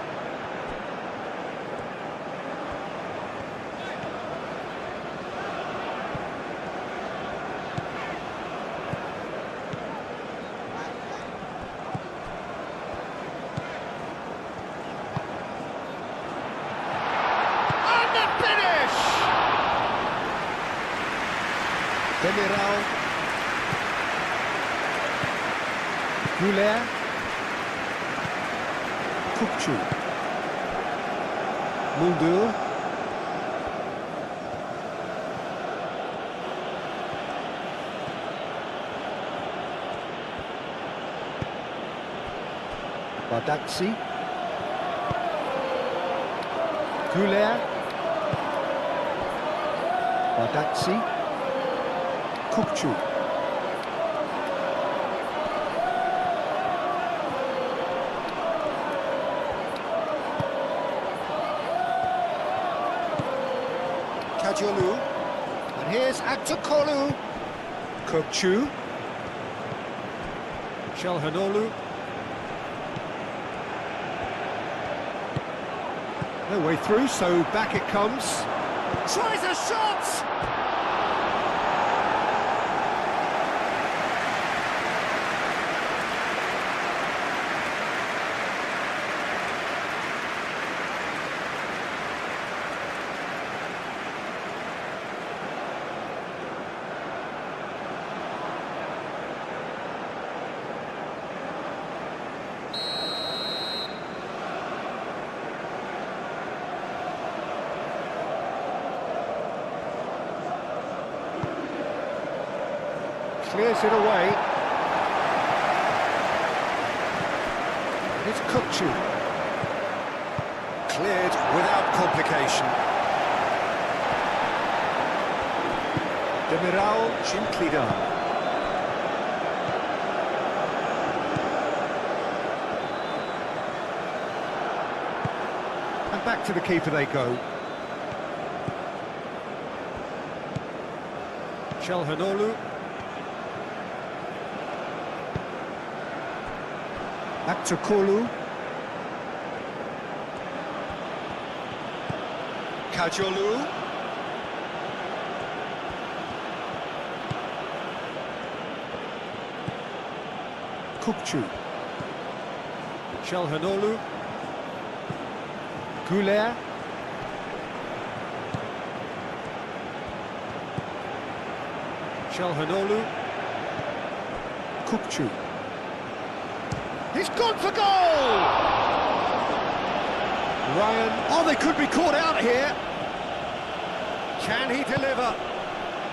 Speaker 2: And the finish! Demiral. Güler. Kukçu. Muldur. Badaksi. Güler. Badaksi. Kukçu. Kajolu. And here's Aktakolu. Kukçu. Çalhanoğlu. No way through, so back it comes. Tries a shot! Clears it away. It's Kukçu. Cleared without complication. Demiral gently done. And back to the keeper they go. Çalhanoğlu. Aktakolu. Kajolu. Kukçu. Çalhanoğlu. Güler. Çalhanoğlu. Kukçu. He's gone for goal! Ryan, oh, they could be caught out here. Can he deliver?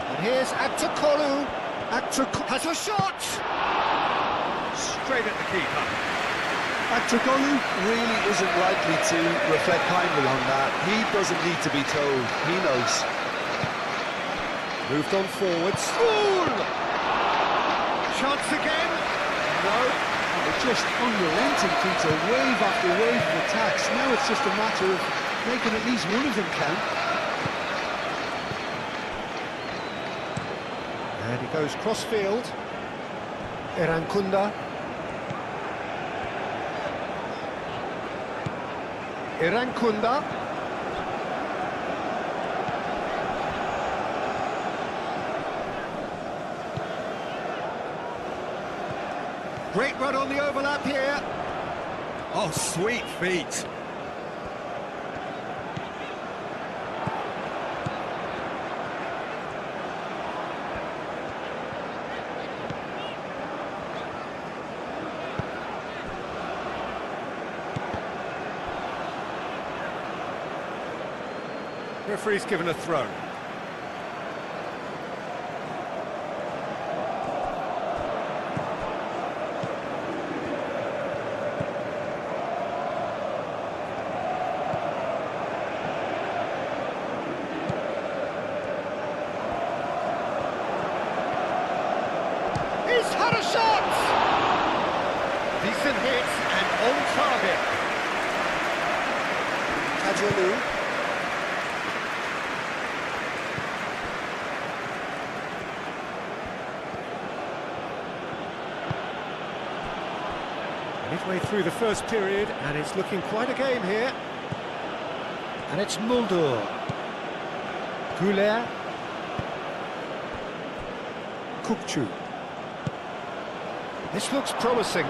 Speaker 2: And here's Aktakolu. Aktakolu has a shot! Straight at the keeper.
Speaker 3: Aktakolu really isn't likely to reflect kindly on that. He doesn't need to be told. He knows.
Speaker 2: Moved on forwards. Goal! Chance again? No.
Speaker 3: Just unrelenting, Peter, wave after wave of attacks. Now it's just a matter of making at least one of them count.
Speaker 2: And he goes cross-field. Irankunda. Irankunda. Great run on the overlap here. Oh, sweet feet. Referee's given a throw. He's had a shot! Decent hits and on target. Kajolu. Midway through the first period, and it's looking quite a game here. And it's Muldur. Goulet. Kukçu. This looks promising.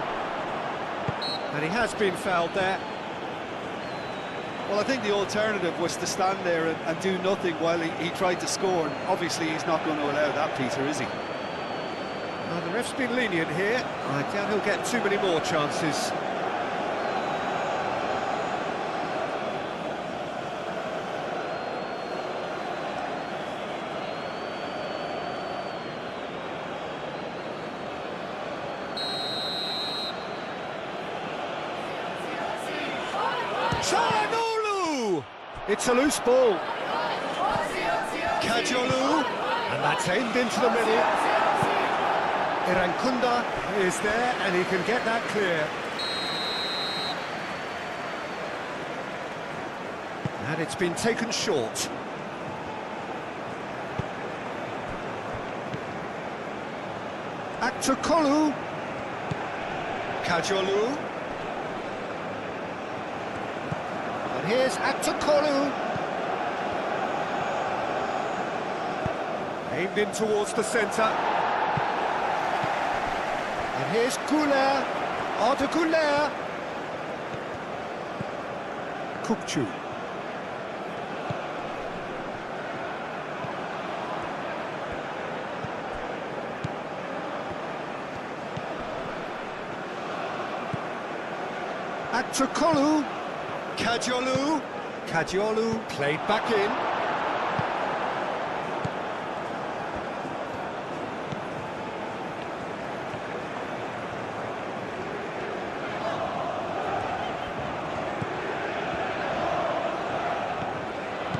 Speaker 2: And he has been fouled there.
Speaker 3: Well, I think the alternative was to stand there and do nothing while he tried to score. And obviously, he's not going to allow that, Peter, is he?
Speaker 2: Well, the ref's been lenient here. I doubt he'll get too many more chances. Çalhanoğlu! It's a loose ball. Kajolu, and that's aimed into the middle. Irankunda is there, and he can get that clear. And it's been taken short. Akçakolu. Kajolu. And here's Akçakolu. Aimed in towards the centre. And here's Goulet. Arda Goulet. Kukçu. Akçakolu. Kajolu. Kajolu played back in.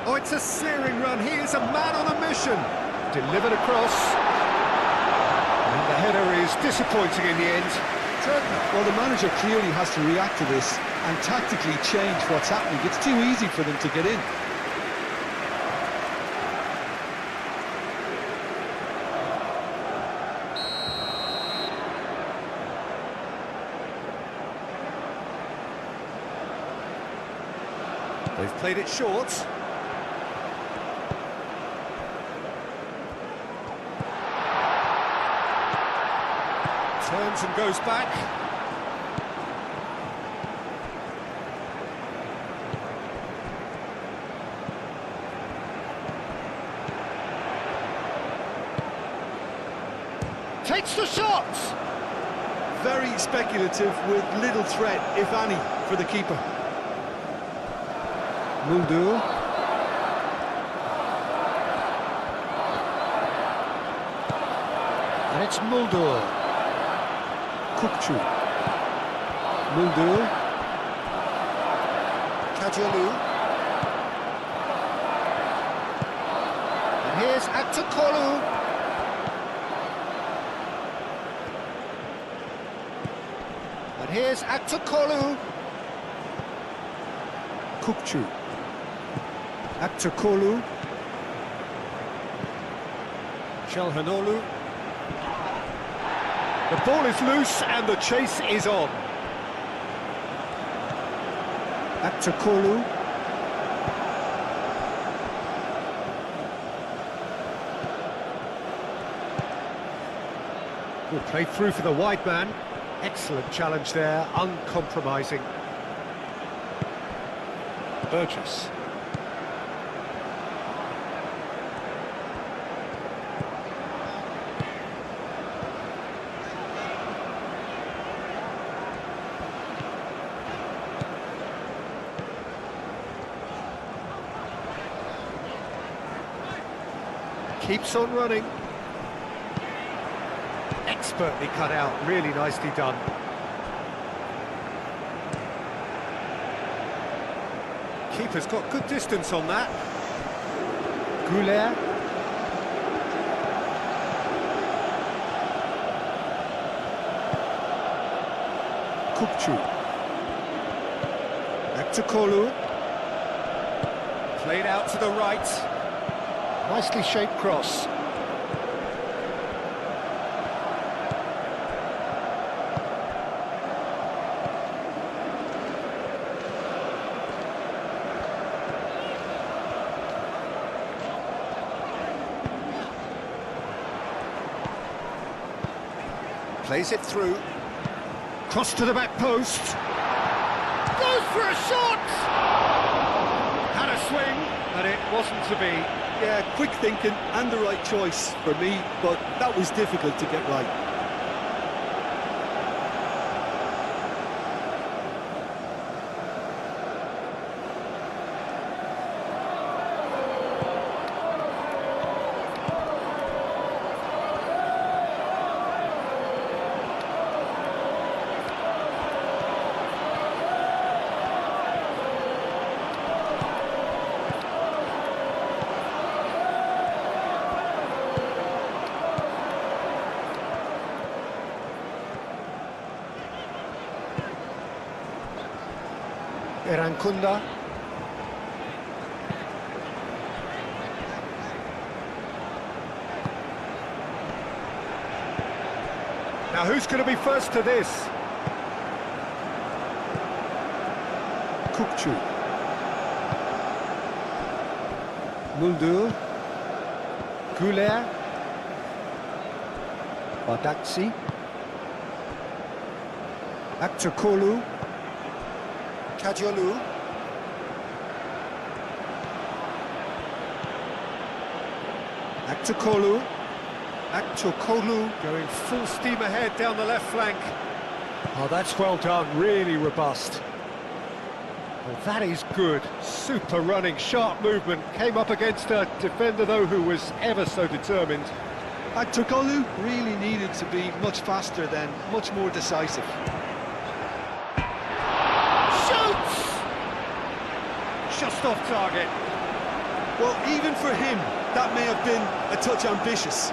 Speaker 2: Oh, it's a searing run. He is a man on a mission. Delivered across. And the header is disappointing in the end.
Speaker 3: Well, the manager clearly has to react to this and tactically change what's happening. It's too easy for them to get in.
Speaker 2: They've played it short. Turns and goes back. Takes the shot!
Speaker 3: Very speculative with little threat, if any, for the keeper.
Speaker 2: Muldur. And it's Muldur. Kukçu. Muldur. Kajolu. And here's Akçakolu. And here's Akçakolu. Kukçu. Aktakolu. Chelhanoglu. The ball is loose and the chase is on. Aktakolu. Will play through for the wide man. Excellent challenge there, uncompromising. Burgess. Keeps on running. Expertly cut out, really nicely done. Keeper's got good distance on that. Goulet. Kupchu. Aktakolu. Played out to the right. Nicely shaped cross. Plays it through. Cross to the back post. Goes for a shot! Had a swing, but it wasn't to be.
Speaker 3: Yeah, quick thinking and the right choice for me, but that was difficult to get right.
Speaker 2: Erankunda. Now who's going to be first to this? Kupchu. Muldur. Goulet. Badaksi. Aktakolu. Kajolu. Aktakolu. Aktakolu going full steam ahead down the left flank. Oh, that's well done, really robust. Well, that is good. Super running, sharp movement. Came up against a defender, though, who was ever so determined.
Speaker 3: Aktakolu really needed to be much faster then, much more decisive.
Speaker 2: Just off target.
Speaker 3: Well, even for him, that may have been a touch ambitious.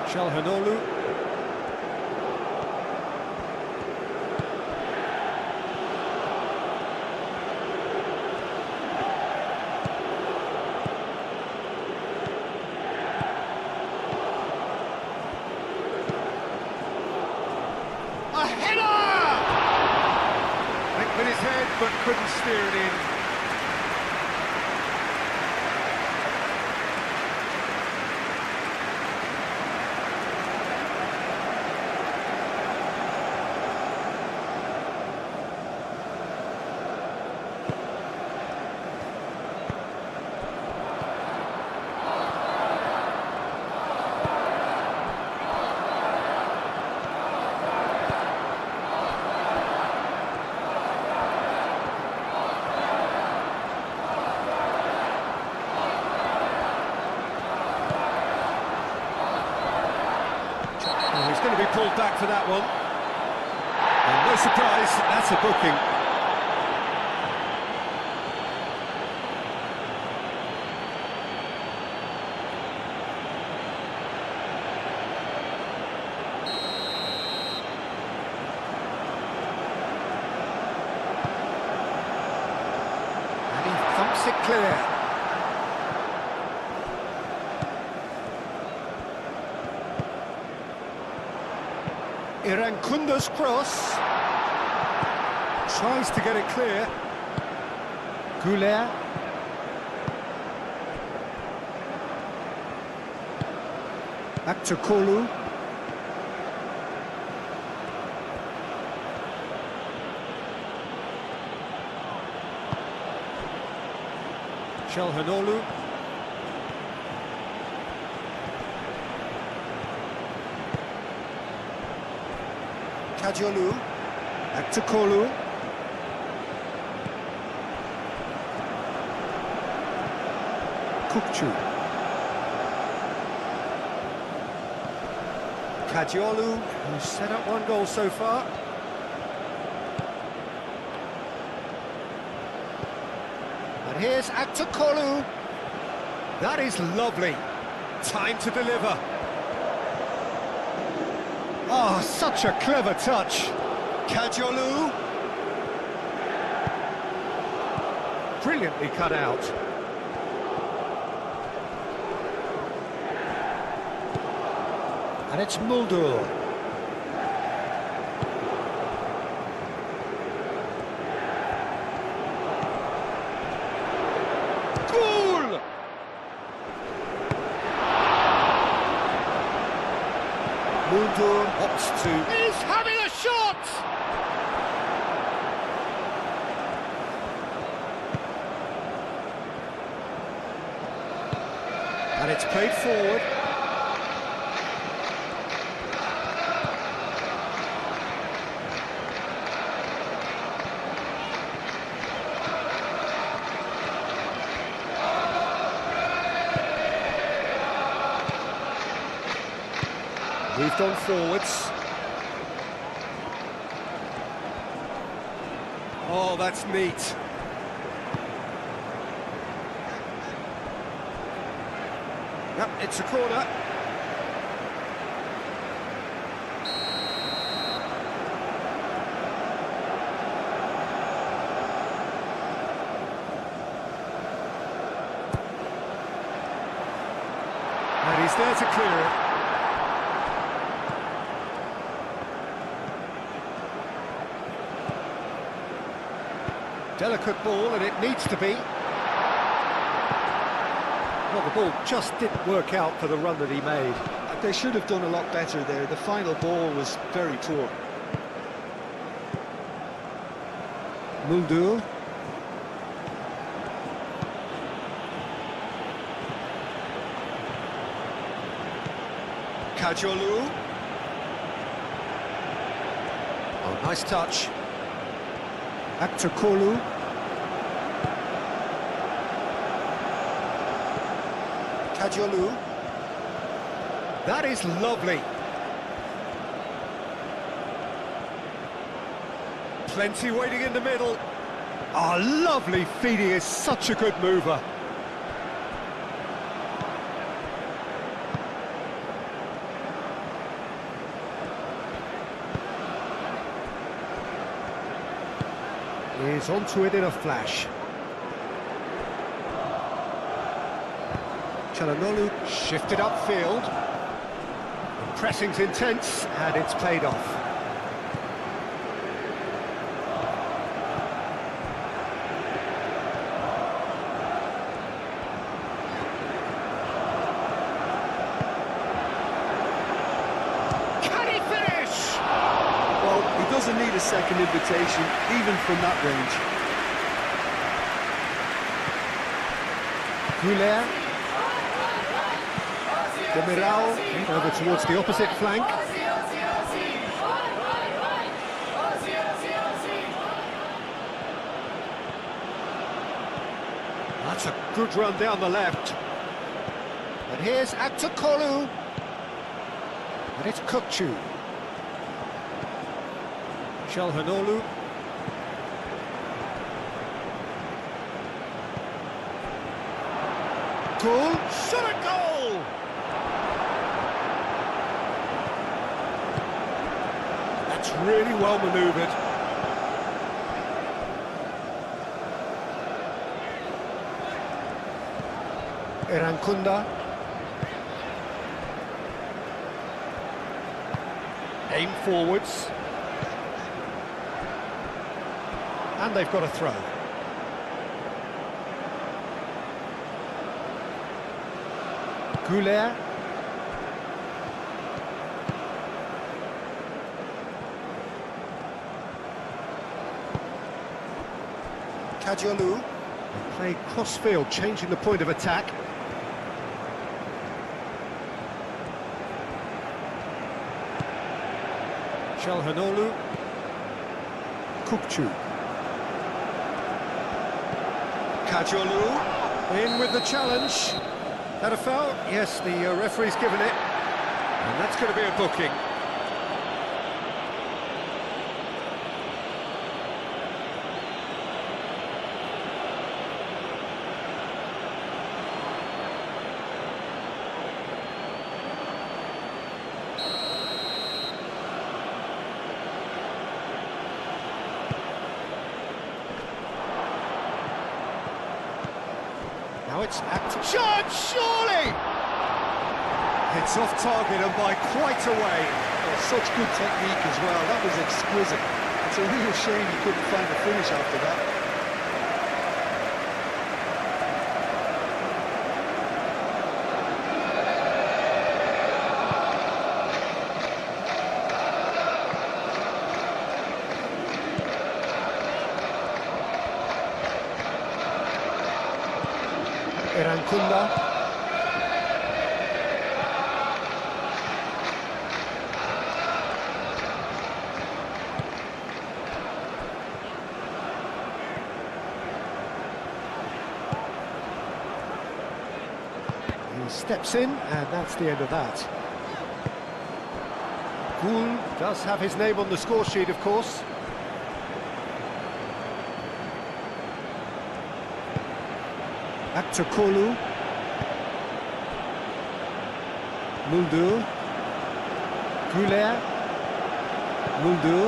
Speaker 2: Chelhanoglu. A header! Went with his head, but couldn't steer it in. He's going to be pulled back for that one. And no surprise, that's a booking. clear. Irankunda's cross. Tries to get it clear. Goulet. Back to Kolu. Chelhanoglu. Kajolu. Back to Kolu. Kukçu. Kajolu, who's set up one goal so far. And here's Aktakolu. That is lovely. Time to deliver. Oh, such a clever touch. Kajolu. Brilliantly cut out. And it's Muldur. Goal! Muldur opts to... He's having a shot! And it's played forward. Moved on forwards. Oh, that's neat. Yep, it's a corner. And he's there to clear it. Delicate ball, and it needs to be. Well, the ball just didn't work out for the run that he made.
Speaker 3: They should have done a lot better there. The final ball was very poor.
Speaker 2: Muldur. Kajolu. Oh, nice touch. Back to Kolu. Kajolu. That is lovely. Plenty waiting in the middle. Oh, lovely feet. He is such a good mover. He's onto it in a flash. Chelhanoglu shifted upfield. The pressing's intense, and it's played off. Can he finish?
Speaker 3: Well, he doesn't need a second invitation, even from that range.
Speaker 2: Goulet. Demiral over towards the opposite flank. That's a good run down the left. And here's Aktakolu. And it's Kukçu. Chelhanoglu. Goal. Shot a goal! That's really well manoeuvred. Irankunda. Aim forwards. And they've got a throw. Goulet. Kadiolu. Play cross-field, changing the point of attack. Çalhanoğlu. Kukçu. Kadiolu. In with the challenge. That a foul? Yes, the referee's given it. And that's going to be a booking. Now it's active. Shot, surely! It's off target and by quite a way.
Speaker 3: Oh, such good technique as well. That was exquisite. It's a real shame he couldn't find a finish after that.
Speaker 2: Irankunda. He steps in, and that's the end of that. Goul does have his name on the score sheet, of course. Back to Kolu. Muldu. Goulet. Muldu.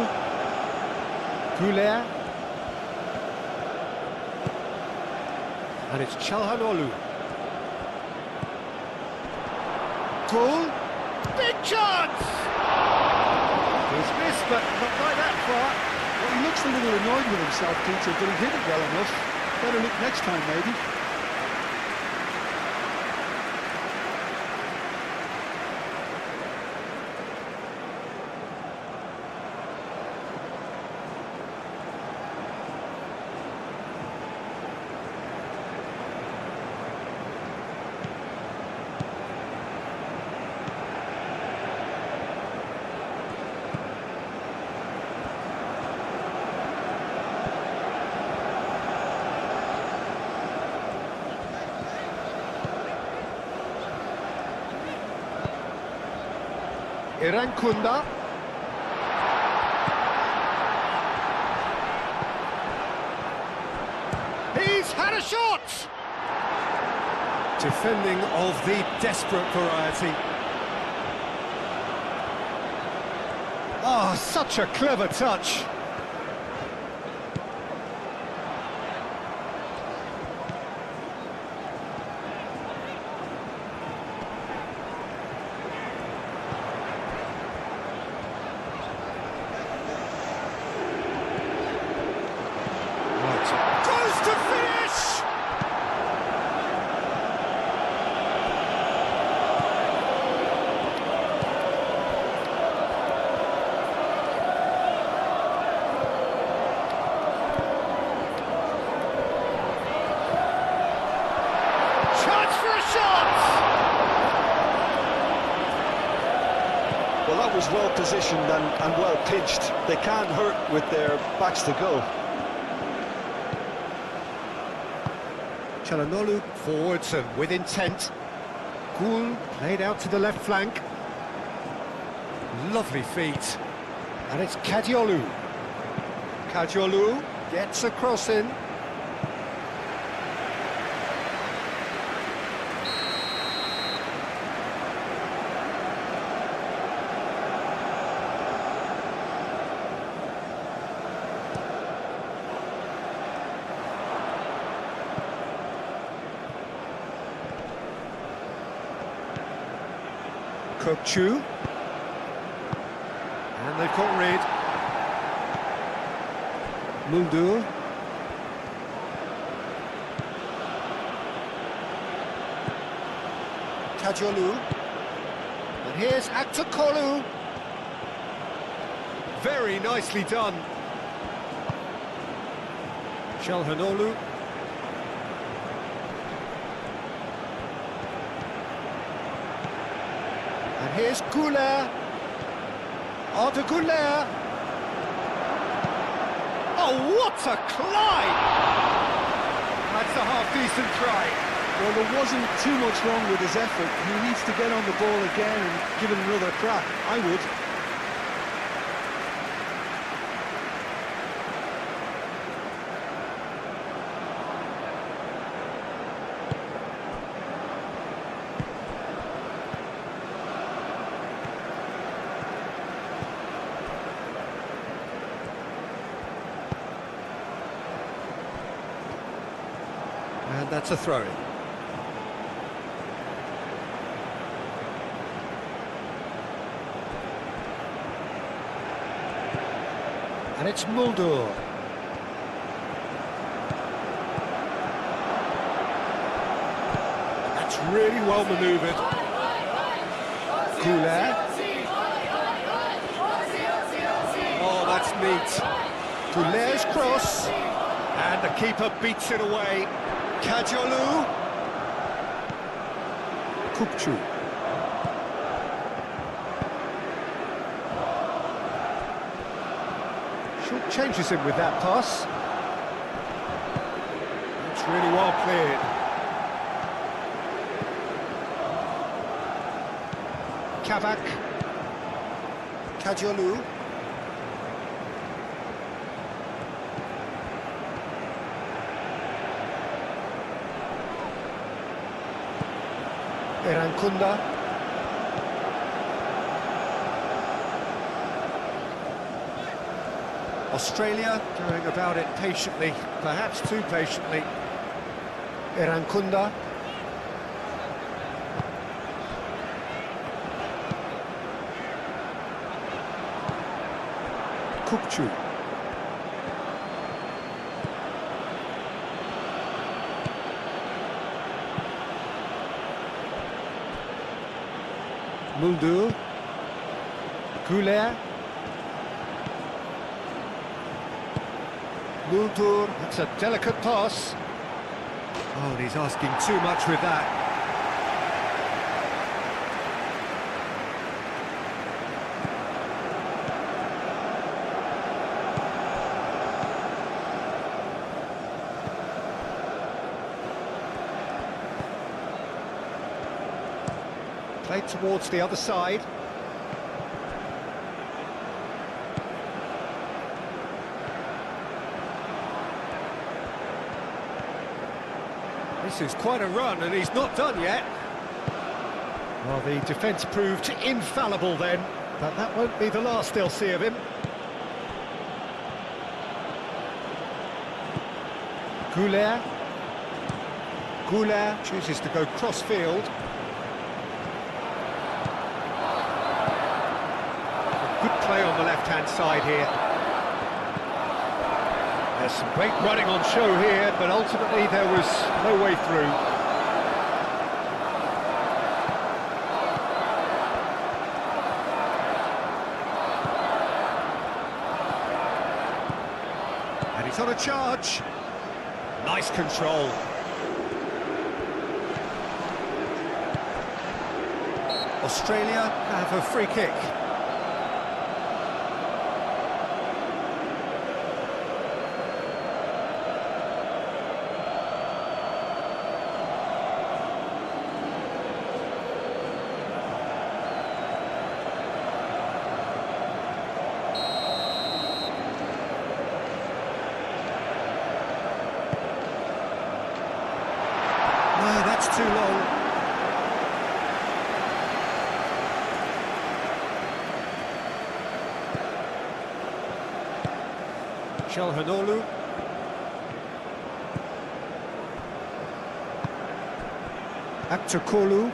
Speaker 2: Goulet. And it's Çalhanoğlu. Goal. Big chance! He's missed, but not by that far.
Speaker 3: Well, he looks a little annoyed with himself, Peter, but he hit it well enough. Better look next time, maybe.
Speaker 2: Irankunda. He's had a shot! Defending of the desperate variety. Oh, such a clever touch. To finish! Chance for a shot!
Speaker 3: Well, that was well positioned and well pitched. They can't hurt with their backs to goal.
Speaker 2: Çalhanoğlu forwards and with intent. Goul played out to the left flank. Lovely feet. And it's Kadiolu. Kadiolu gets a cross in. Kokchu. And they've got rid. Muldur. Kajolu. And here's Aktakolu. Very nicely done. Shalhanolu. And here's Goulet. On to Goulet. Oh, what a climb! That's a half-decent try.
Speaker 3: Well, there wasn't too much wrong with his effort. He needs to get on the ball again and give it another crack. I would.
Speaker 2: And that's a throw-in. And it's Muldur. That's really well manoeuvred. Goulet. Oh, that's neat. Goulet's cross. And the keeper beats it away. Kajolu. Kokchu. Short changes him with that pass. It's really well cleared. Kavak. Kajolu. Erankunda. Australia going about it patiently, perhaps too patiently. Erankunda. Kokchu. Muldur. Goulet. Muldur, it's a delicate pass. Oh, and he's asking too much with that. Played towards the other side. This is quite a run, and he's not done yet. Well, the defence proved infallible then, but that won't be the last they'll see of him. Goulet. Goulet chooses to go cross-field. Good play on the left-hand side here. There's some great running on show here, but ultimately there was no way through. And he's on a charge. Nice control. Australia have a free kick. No, that's too long. Shalhanolu. Aktakolu.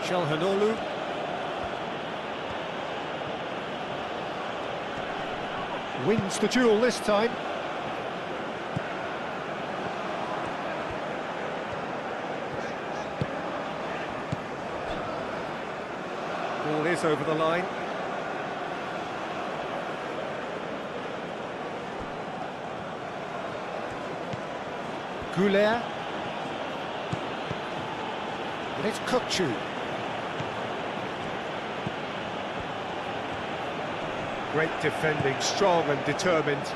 Speaker 2: Çalhanoğlu. Wins the duel this time. Ball is over the line. Goulet. And it's Kukçu. Great defending, strong and determined.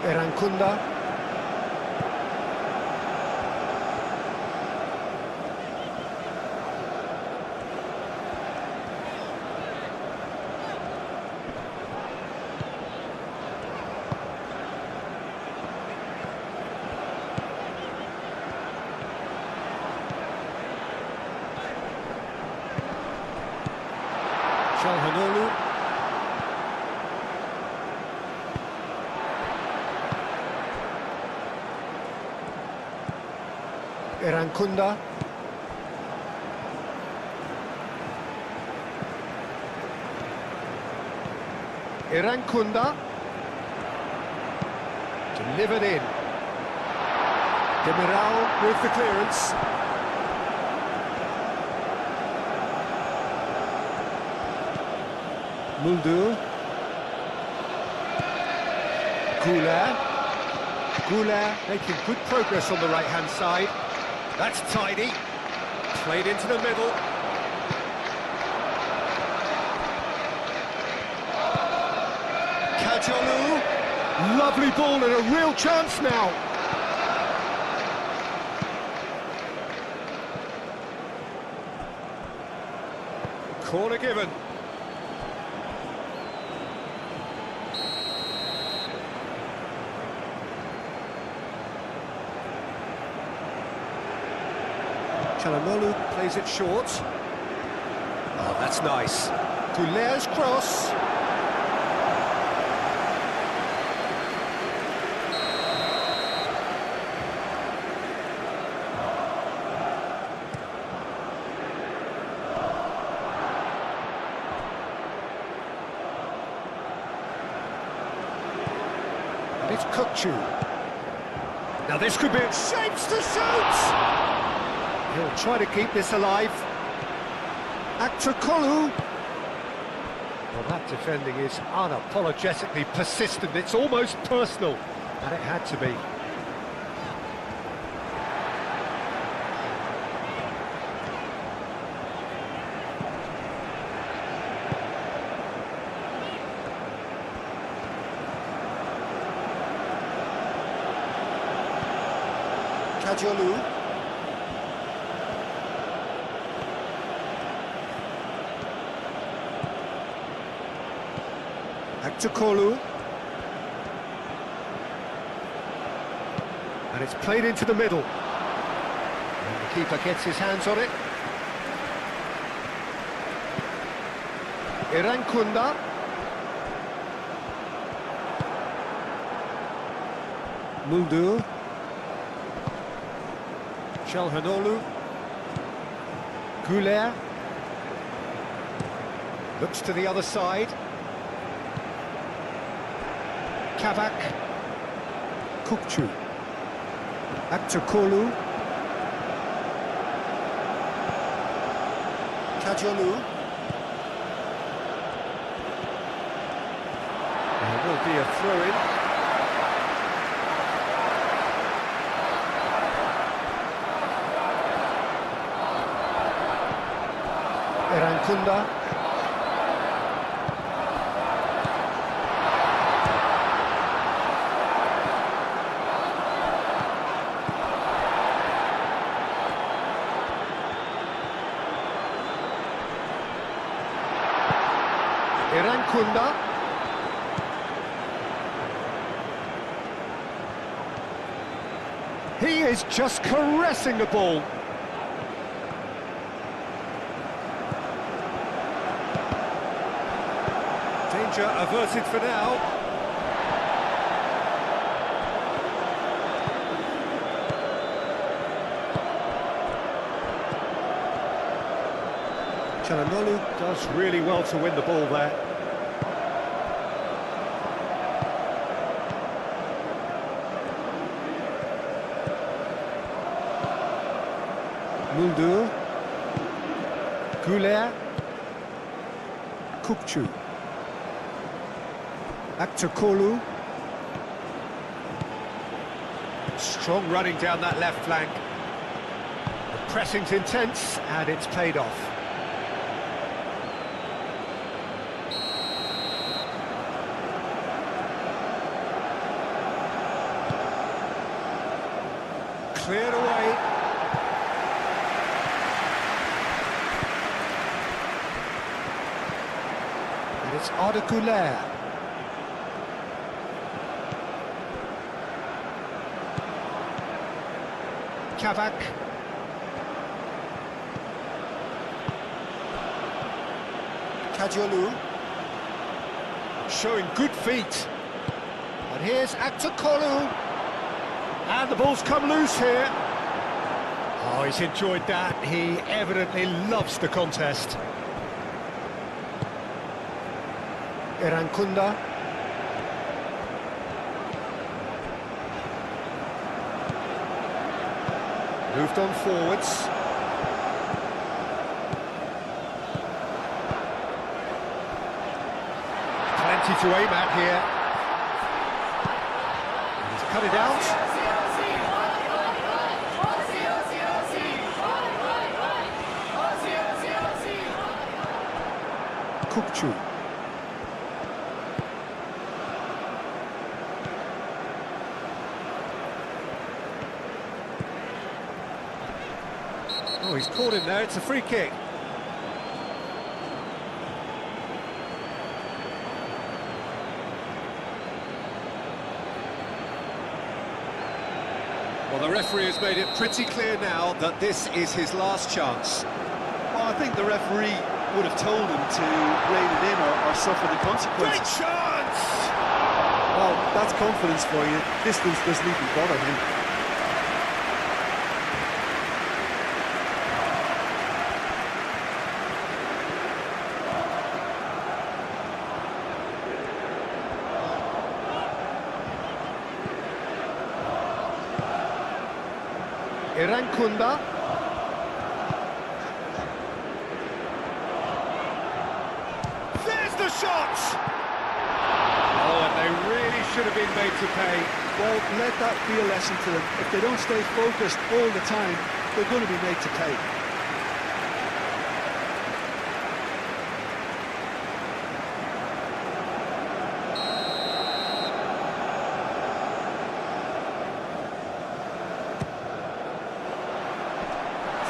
Speaker 2: Erankunda. Çalhanoğlu. Erankunda. Erankunda. Delivered in. Demiral with the clearance. Muldu. Goulet. Goulet making good progress on the right-hand side. That's tidy. Played into the middle. Kajolu. Lovely ball and a real chance now. Corner given. Çalhanoğlu plays it short. Oh, that's nice. Goulet's cross. And it's Kukçu. Now this could be it. Shapes to shoot! He'll try to keep this alive. Akçakolu. Well, that defending is unapologetically persistent. It's almost personal, and it had to be. Kajolu. Akçakolu. And it's played into the middle. And the keeper gets his hands on it. Erankunda. Muldu. Çalhanoğlu. Goulet. Looks to the other side. Kavak. Kukçu. Akçakolu. Kajolu. There will be a throw-in. Erankunda. Erankunda. He is just caressing the ball. Danger averted for now. Çalhanoğlu does really well to win the ball there. Muldur, Güler, Kukçu, Aktürkoğlu. Strong running down that left flank. The pressing's intense and it's paid off. Cleared away. And it's Arda Güler. Kavak. Kajolu. Showing good feet. And here's Aktürkoğlu. And the ball's come loose here. Oh, he's enjoyed that. He evidently loves the contest. Erankunda. Moved on forwards. Plenty to aim at here. He's cut it out. Kukçu. Oh, he's caught him there, it's a free kick.
Speaker 4: Well, the referee has made it pretty clear now that this is his last chance.
Speaker 3: Well, I think the referee would have told him to rein it in or suffer the
Speaker 2: Great
Speaker 3: consequences.
Speaker 2: chance!
Speaker 3: Well, that's confidence for you. Distance doesn't even bother him.
Speaker 2: Erankunda. There's the shot! Oh, and they really should have been made to pay.
Speaker 3: Well, let that be a lesson to them. If they don't stay focused all the time, they're going to be made to pay.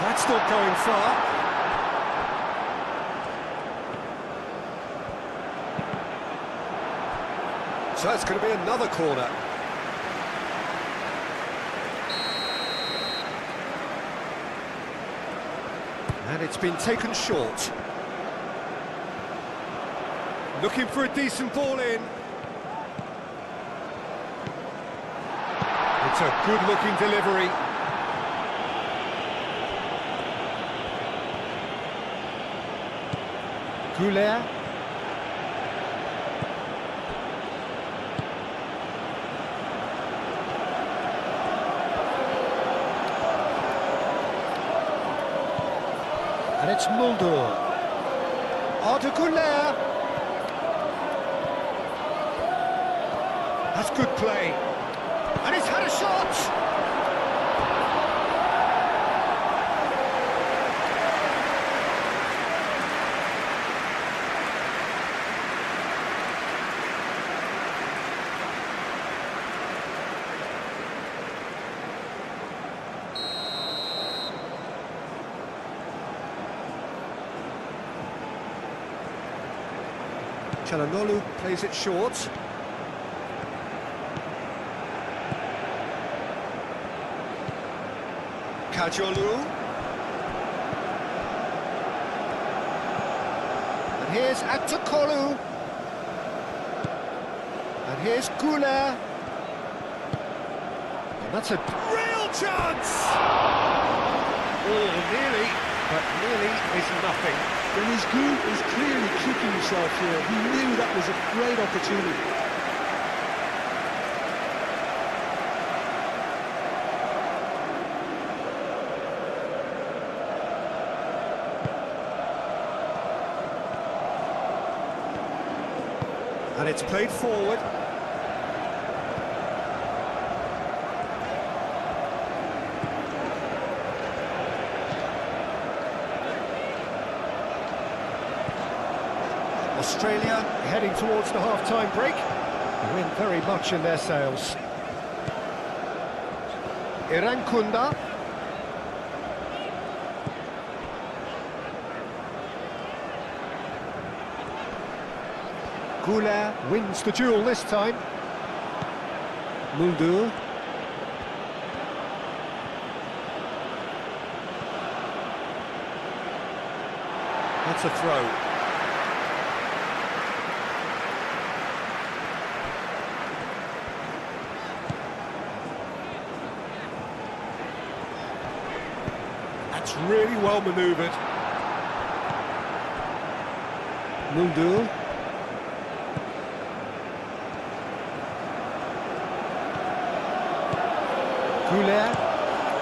Speaker 2: That's not going far. So it's going to be another corner. And it's been taken short. Looking for a decent ball in. It's a good-looking delivery. Güler. And it's Muldur. Arda Güler. That's good play. And he's had a shot. Çalhanoğlu plays it short. Kajolu. And here's Aktürkoğlu. And here's Güler. And that's a real chance! Oh, nearly, but nearly is nothing.
Speaker 3: Then his group is clearly kicking himself here. He knew that was a great opportunity.
Speaker 2: And it's played forward. Australia heading towards the half-time break. The wind very much in their sails. Irankunda. Goulet wins the duel this time. Muldur. That's a throw. That's really well manoeuvred. Muldur.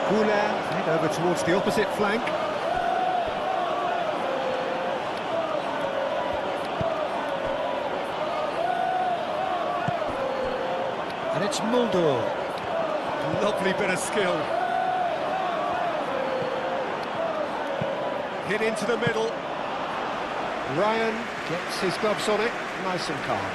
Speaker 2: Goulet head over towards the opposite flank. And it's Muldur. Lovely bit of skill. Hit into the middle. Ryan gets his gloves on it, nice and calm.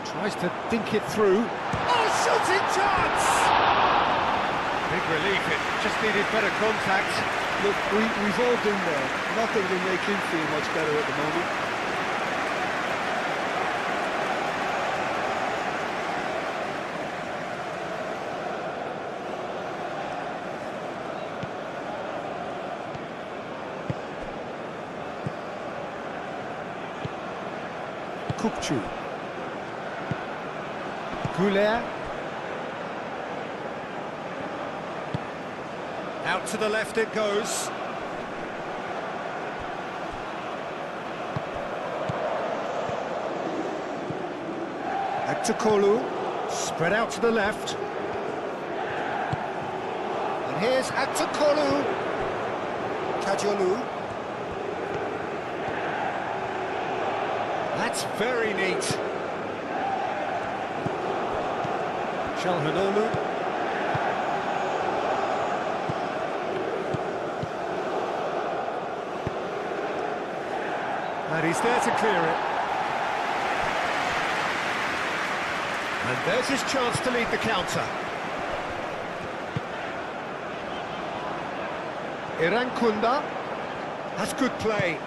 Speaker 2: Tries to think it through. Oh, shooting chance! Big relief, it just needed better contact.
Speaker 3: Look, we've all been there. Nothing will make him feel much better at the moment.
Speaker 2: Kupchu. Goulet. Out to the left it goes. Aktakolu. Spread out to the left. And here's Aktakolu. Kajolu. That's very neat. Çalhanoğlu. And he's there to clear it. And there's his chance to lead the counter. Irankunda. That's good play.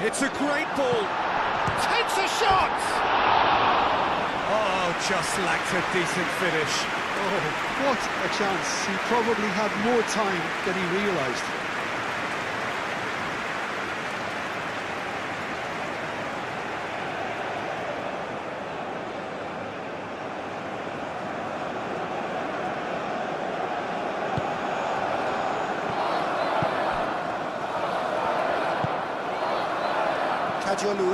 Speaker 2: It's a great ball. Takes a shot! Oh, just lacked a decent finish.
Speaker 3: Oh, what a chance. He probably had more time than he realised.
Speaker 2: Kajolu.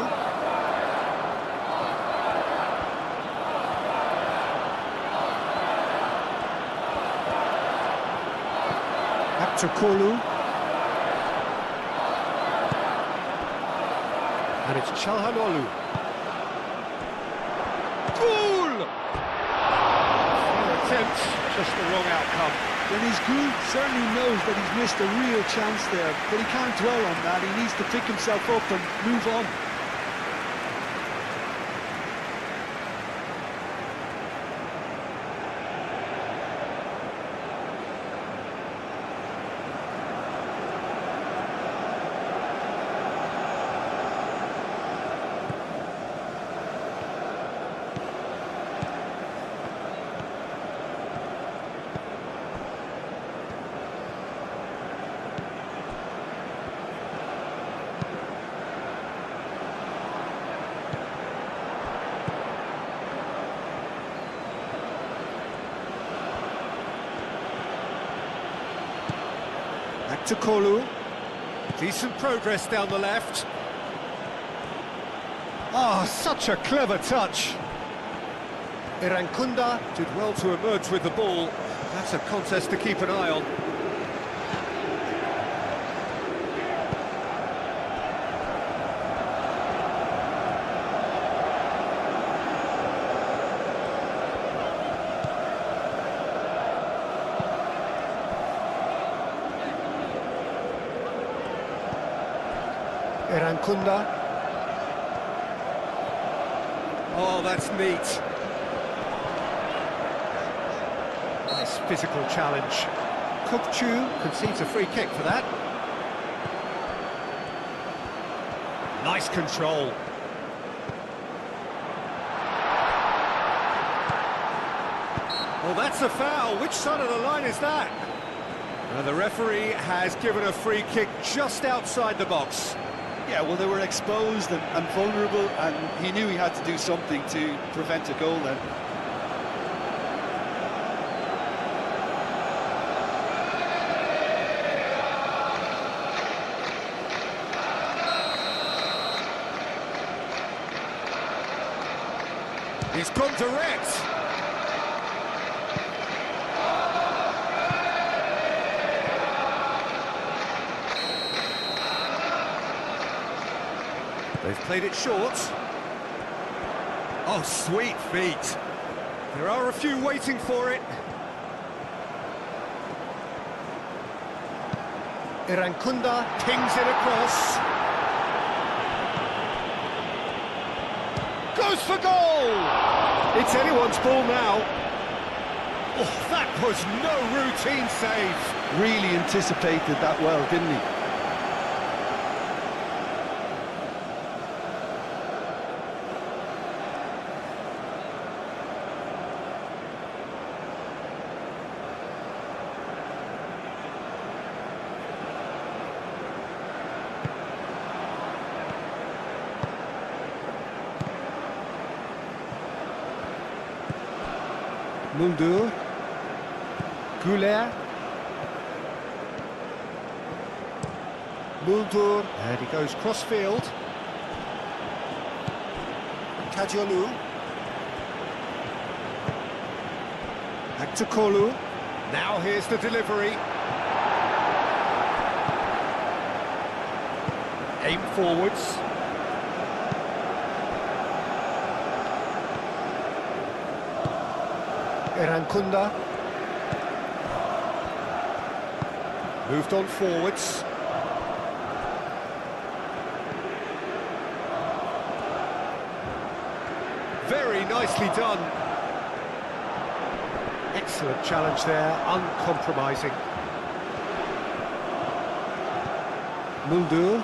Speaker 2: Aktakolu. And it's Çalhanoğlu. Goal! Fair attempt, just the wrong outcome.
Speaker 3: Then his group certainly knows that he's missed a real chance there, but he can't dwell on that. He needs to pick himself up and move on.
Speaker 2: Kolu. Decent progress down the left. Ah, such a clever touch. Irankunda did well to emerge with the ball. That's a contest to keep an eye on. Irankunda. Oh, that's neat. Nice physical challenge. Kukchu concedes a free kick for that. Nice control. Well, that's a foul. Which side of the line is that? Now, the referee has given a free kick just outside the box.
Speaker 3: Yeah, well, they were exposed and vulnerable, and he knew he had to do something to prevent a goal then.
Speaker 2: He's gone direct. They've played it short. Oh, sweet feet. There are a few waiting for it. Irankunda pings it across. Goes for goal! It's anyone's ball now. Oh, that was no routine save.
Speaker 3: Really anticipated that well, didn't he?
Speaker 2: Mundur. Güler. Mundur. And he goes cross-field. Kajolu. Back to Kolu. Now here's the delivery. Aim forwards. Irankunda. Moved on forwards. Very nicely done. Excellent challenge there, uncompromising. Muldur.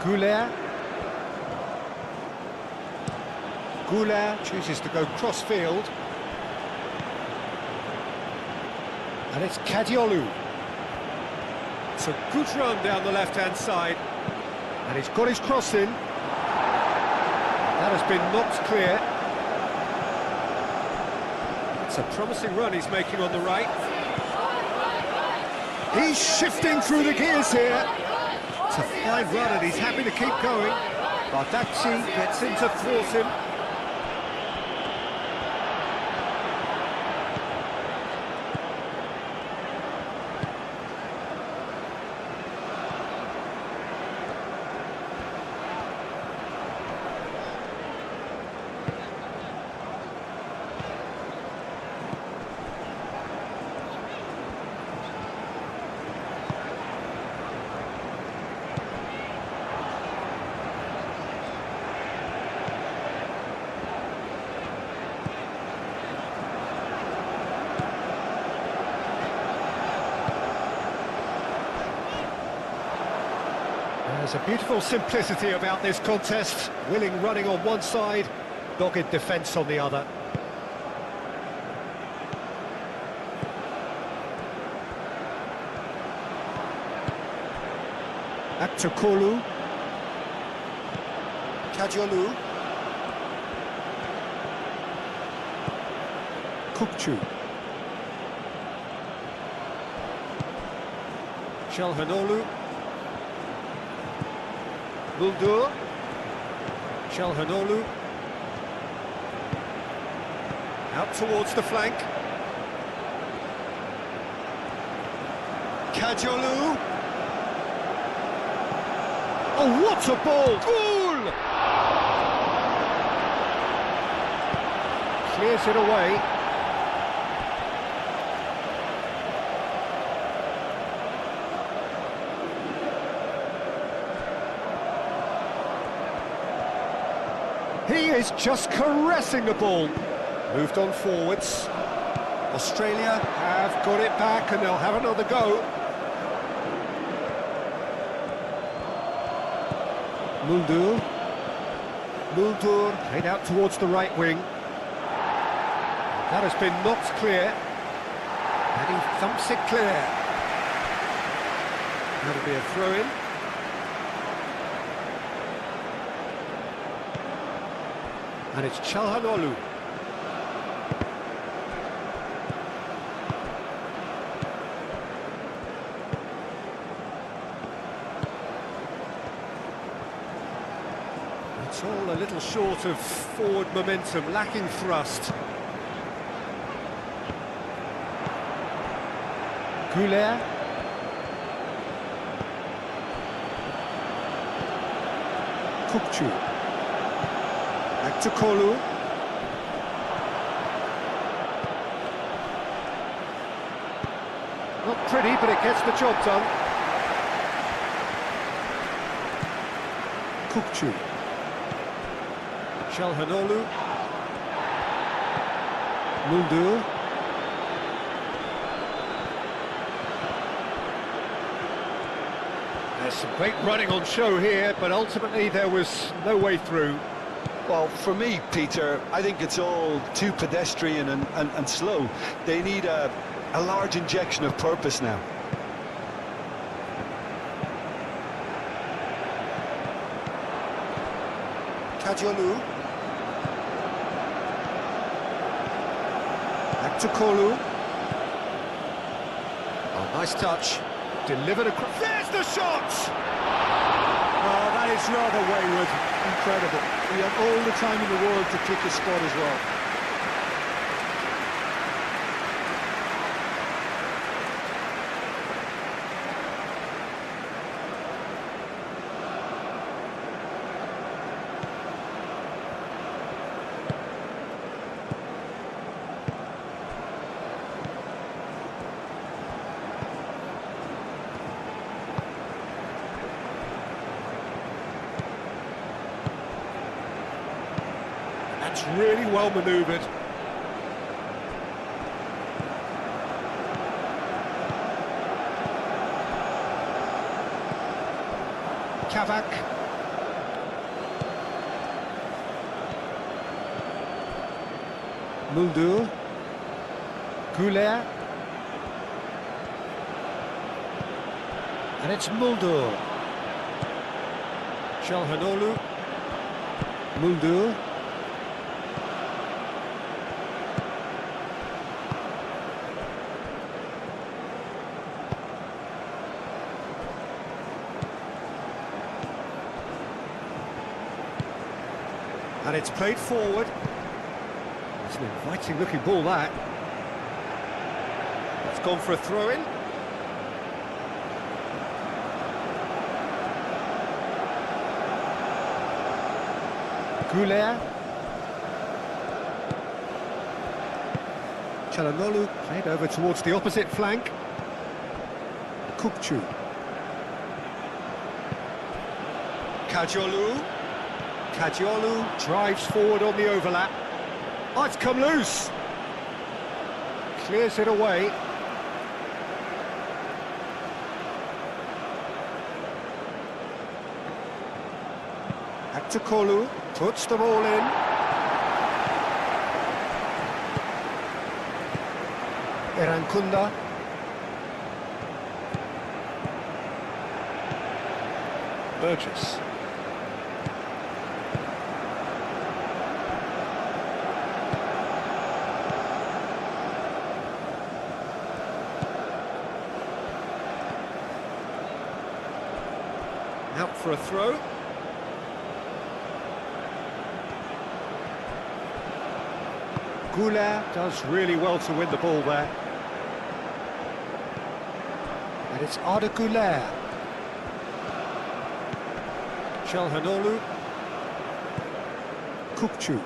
Speaker 2: Güler. Güler chooses to go cross-field. And it's Kadiolu. It's a good run down the left-hand side. And he's got his cross in. That has been knocked clear. It's a promising run he's making on the right. He's shifting through the gears here. It's a fine run and he's happy to keep going. Bardakci gets in to thwart him. There's a beautiful simplicity about this contest. Willing running on one side, dogged defence on the other. Back to Kolu. Kajolu. Kukchu. Chelhanoglu. Muldur. Chelhanoglu. Out towards the flank. Kajolu. Oh, what a ball! Goal! Clears it away. He is just caressing the ball. Moved on forwards. Australia have got it back and they'll have another go. Muldur. Muldur played out towards the right wing. That has been knocked clear. And he thumps it clear. That'll be a throw-in. And it's Chelhanoglu. It's all a little short of forward momentum, lacking thrust. Goulet. Kukçu. Back to Kolu. Not pretty, but it gets the job done. Kukçu. Chelhanoglu. Muldur. There's some great running on show here, but ultimately there was no way through.
Speaker 3: Well, for me, Peter, I think it's all too pedestrian and slow. They need a large injection of purpose now.
Speaker 2: Kajolu. Back to Kolu. Oh, nice touch. Delivered across. There's the shot!
Speaker 3: Oh, that is rather wayward. Incredible. He had all the time in the world to pick his spot as well.
Speaker 2: That's really well manoeuvred. Kavak. Muldur. Goulet. And it's Muldur. Chelhanoglu. Muldur. And it's played forward. It's an inviting looking ball, that. It's gone for a throw-in. Goulet. Chelhanoglu played over towards the opposite flank. Kukçu. Kajolu. Kajolu drives forward on the overlap. Oh, it's come loose. Clears it away. Back to Kolu, puts the ball in. Erankunda. Burgess.
Speaker 4: Out for a throw.
Speaker 2: Goulet does really well to win the ball there. And it's Arda Goulet. Chelhanoglu. Kukçu.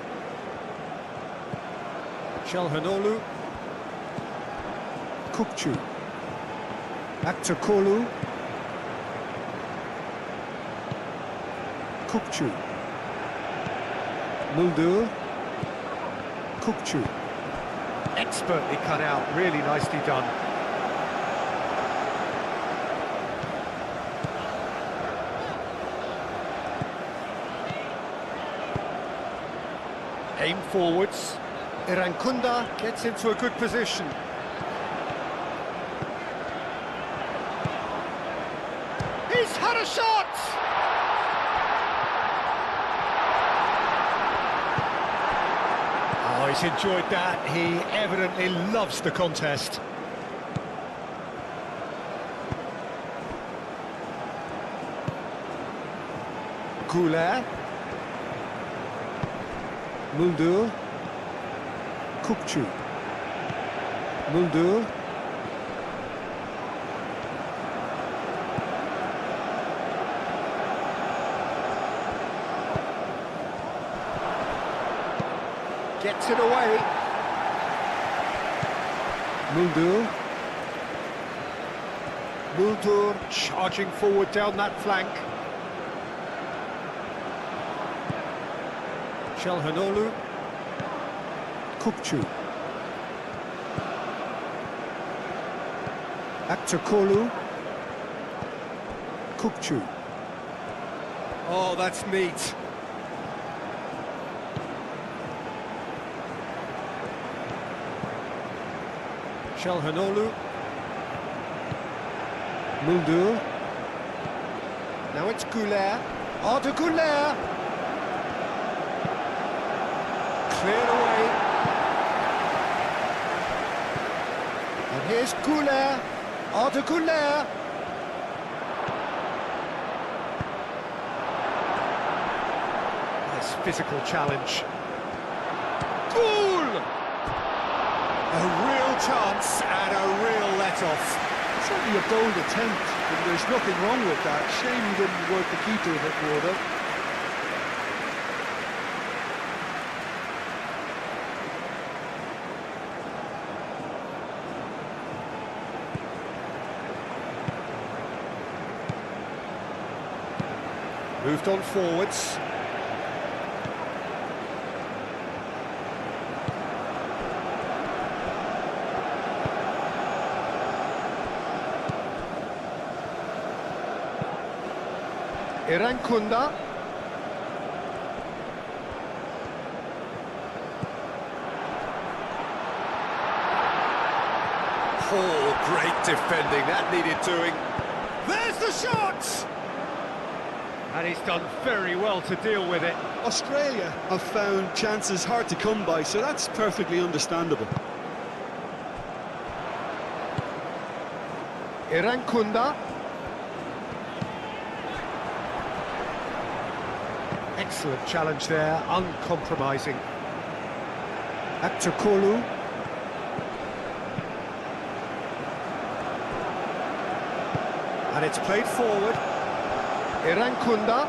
Speaker 2: Chelhanoglu. Kukçu. Akçakolu. Kukçu. Muldur. Kukçu. Expertly cut out, really nicely done. Aim forwards. Irankunda gets into a good position. He's had a shot! Oh, he's enjoyed that. He evidently loves the contest. Goulet. Muldur. Kukçu. Muldur. Gets it away. Muldur. Muldur charging forward down that flank. Chelhanoglu. Kukçu. Akçakolu. Kukçu.
Speaker 4: Oh, that's neat.
Speaker 2: Chelhanoglu. Muldur. Now it's Goulet. Arda Goulet. Cleared away. And here's Goulet. Arda Goulet. Nice physical challenge. Goal!
Speaker 4: A real chance and a real let-off.
Speaker 3: Certainly a bold attempt, and there's nothing wrong with that. Shame he didn't work the keeper a bit more, though.
Speaker 2: Moved on forwards. Irankunda.
Speaker 4: Oh, great defending. That needed doing. There's the shot!
Speaker 2: And he's done very well to deal with it.
Speaker 3: Australia have found chances hard to come by, so that's perfectly understandable.
Speaker 2: Irankunda. Excellent challenge there, uncompromising. Akçakolu. And it's played forward. Irankunda.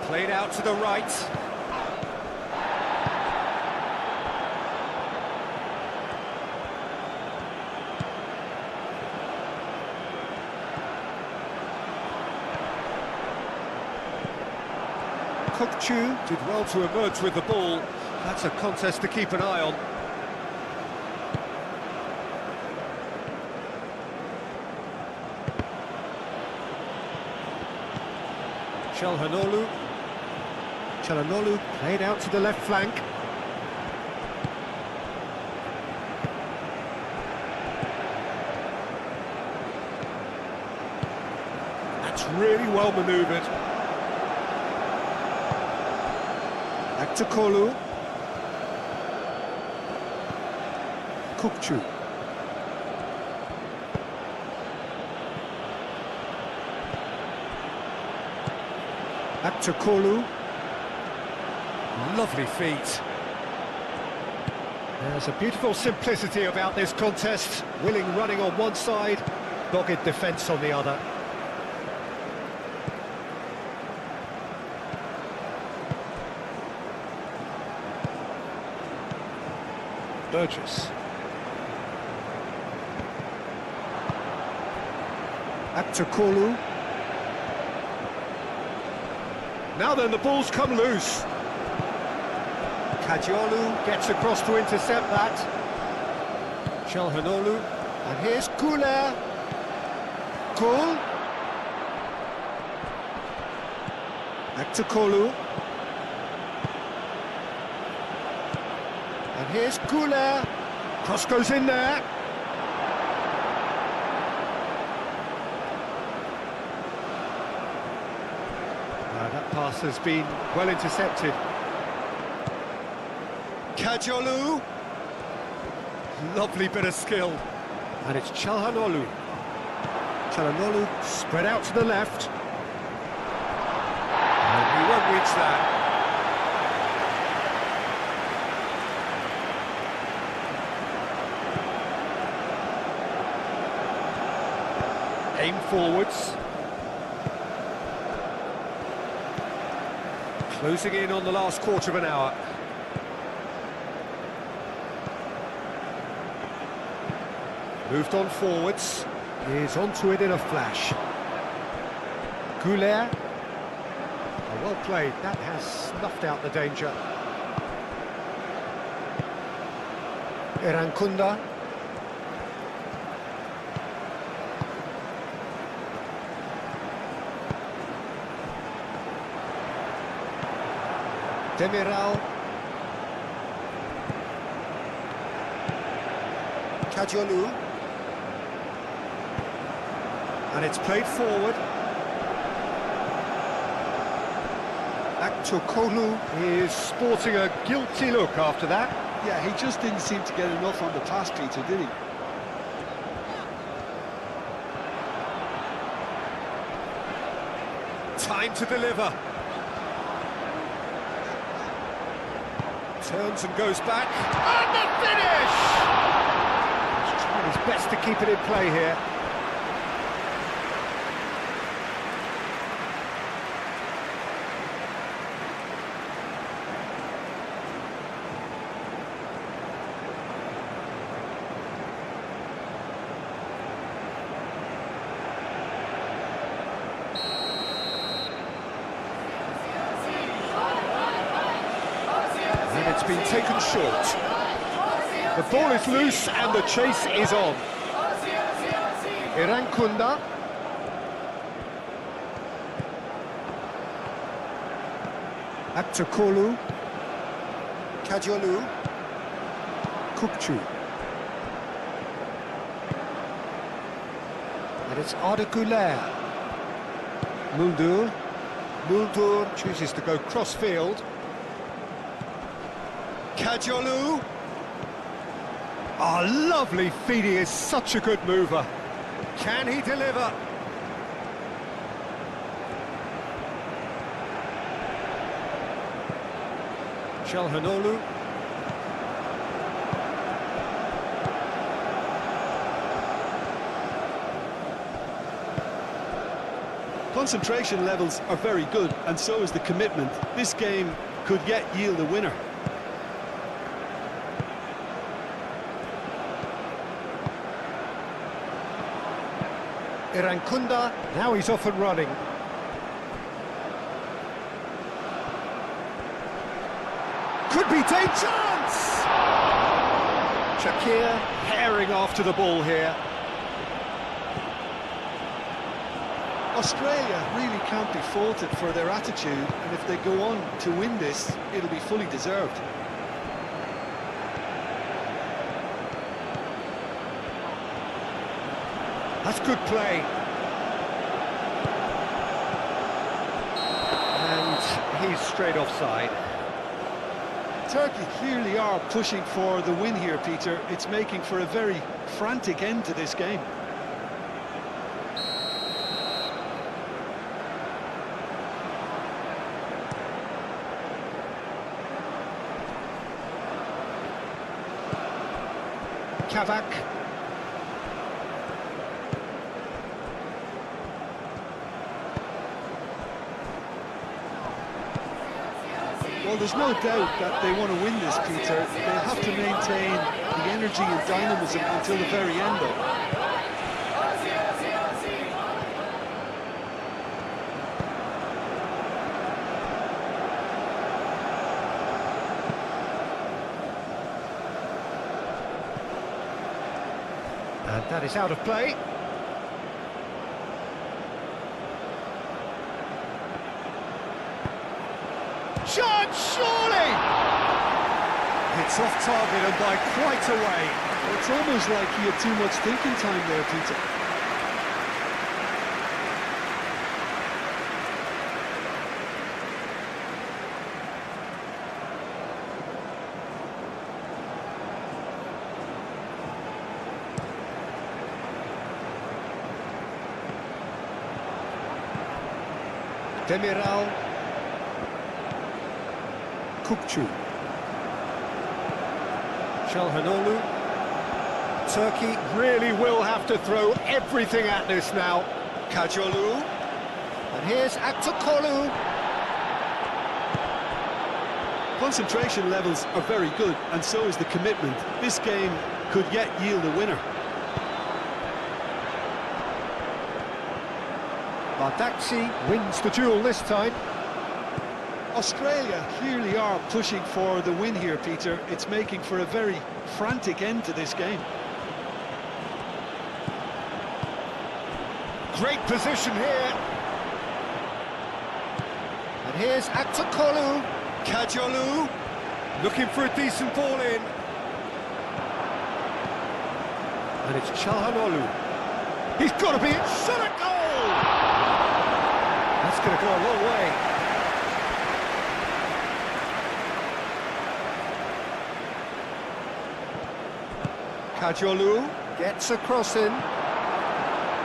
Speaker 4: Played out to the right.
Speaker 2: Kukçu
Speaker 4: Did well to emerge with the ball. That's a contest to keep an eye on.
Speaker 2: Chelhanoglu. Chelhanoglu played out to the left flank. That's really well manoeuvred. Akçakolu. Kukçu. to Kolu. Lovely feet. There's a beautiful simplicity about this contest. Willing running on one side, dogged defence on the other. Burgess. Back to Kolu. Now then, the ball's come loose. Kajiolu gets across to intercept that. Çalhanoğlu, and here's Güler. Kul. Back to Kolu. And here's Güler. Cross goes in there. That pass has been well intercepted. Kajiolu. Lovely bit of skill. And it's Çalhanoğlu. Çalhanoğlu spread out to the left. And he won't reach that. Aim forwards. Closing in on the last quarter of an hour. Moved on forwards. Is onto it in a flash. Güler. Oh, well played. That has snuffed out the danger. Erankunda. Demiral. Kajiolu. And it's played forward. Back to Kolu. He is sporting a guilty look after that.
Speaker 3: Yeah, he just didn't seem to get enough on the pass, Peter, did he?
Speaker 2: Time to deliver. Turns and goes back. And the finish! He's trying his best to keep it in play here. It's been taken short. The ball is loose and the chase is on. Erankunda. Back to Kolu. Kajiolu. Kukçu. And it's Arda Güler. Muldur. Muldur chooses to go cross-field. Kajiolu. Oh, lovely feed. He is such a good mover. Can he deliver? Çalhanoğlu.
Speaker 3: Concentration levels are very good, and so is the commitment. This game could yet yield a winner.
Speaker 2: Erankunda, now he's off and running. Could be take chance! Shakir herring after the ball here.
Speaker 3: Australia really can't be faulted for their attitude, and if they go on to win this, it'll be fully deserved.
Speaker 2: That's good play. And he's straight offside.
Speaker 3: Turkey clearly are pushing for the win here, Peter. It's making for a very frantic end to this game.
Speaker 2: Kavak.
Speaker 3: Well, there's no doubt that they want to win this, Peter. They'll have to maintain the energy and dynamism until the very end, though.
Speaker 2: And that is out of play. Shot, surely! It's off target and by quite a way.
Speaker 3: It's almost like he had too much thinking time there, Peter.
Speaker 2: Demiral. Kupçu. Çalhanoğlu. Turkey really will have to throw everything at this now. Kajolu. And here's Aktokolu.
Speaker 3: Concentration levels are very good, and so is the commitment. This game could yet yield a winner.
Speaker 2: Bardakci wins the duel this time.
Speaker 3: Australia clearly are pushing for the win here, Peter. It's making for a very frantic end to this game.
Speaker 2: Great position here. And here's Aktokolu. Kajolu looking for a decent ball in. And it's Çalhanoğlu. He's got to be in. Shot at goal! That's going to go a long way. Kajolu gets a cross in.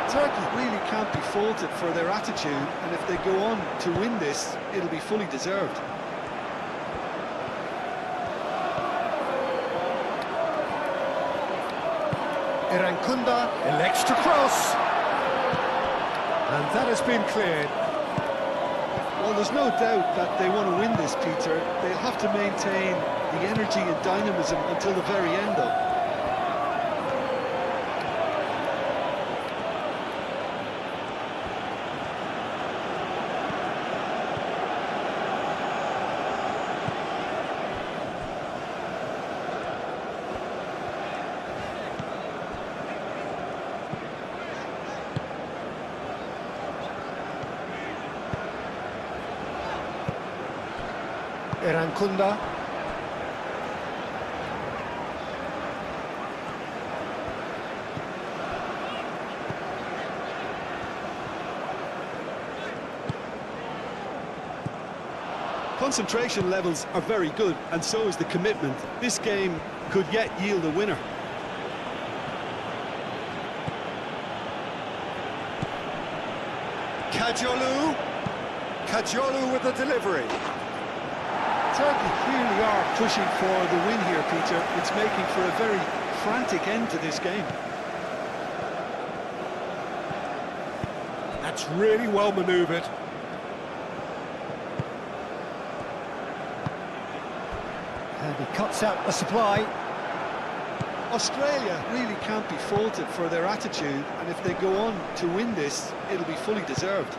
Speaker 3: Turkey really can't be faulted for their attitude, and if they go on to win this, it'll be fully deserved.
Speaker 2: Irankunda elects to cross. And that has been cleared.
Speaker 3: Well, there's no doubt that they want to win this, Peter. They'll have to maintain the energy and dynamism until the very end, though.
Speaker 2: Irankunda.
Speaker 3: Concentration levels are very good, and so is the commitment. This game could yet yield a winner.
Speaker 2: Kajolu. Kajolu with the delivery.
Speaker 3: Turkey clearly are pushing for the win here, Peter. It's making for a very frantic end to this game.
Speaker 2: That's really well manoeuvred. And he cuts out the supply.
Speaker 3: Australia really can't be faulted for their attitude, and if they go on to win this, it'll be fully deserved.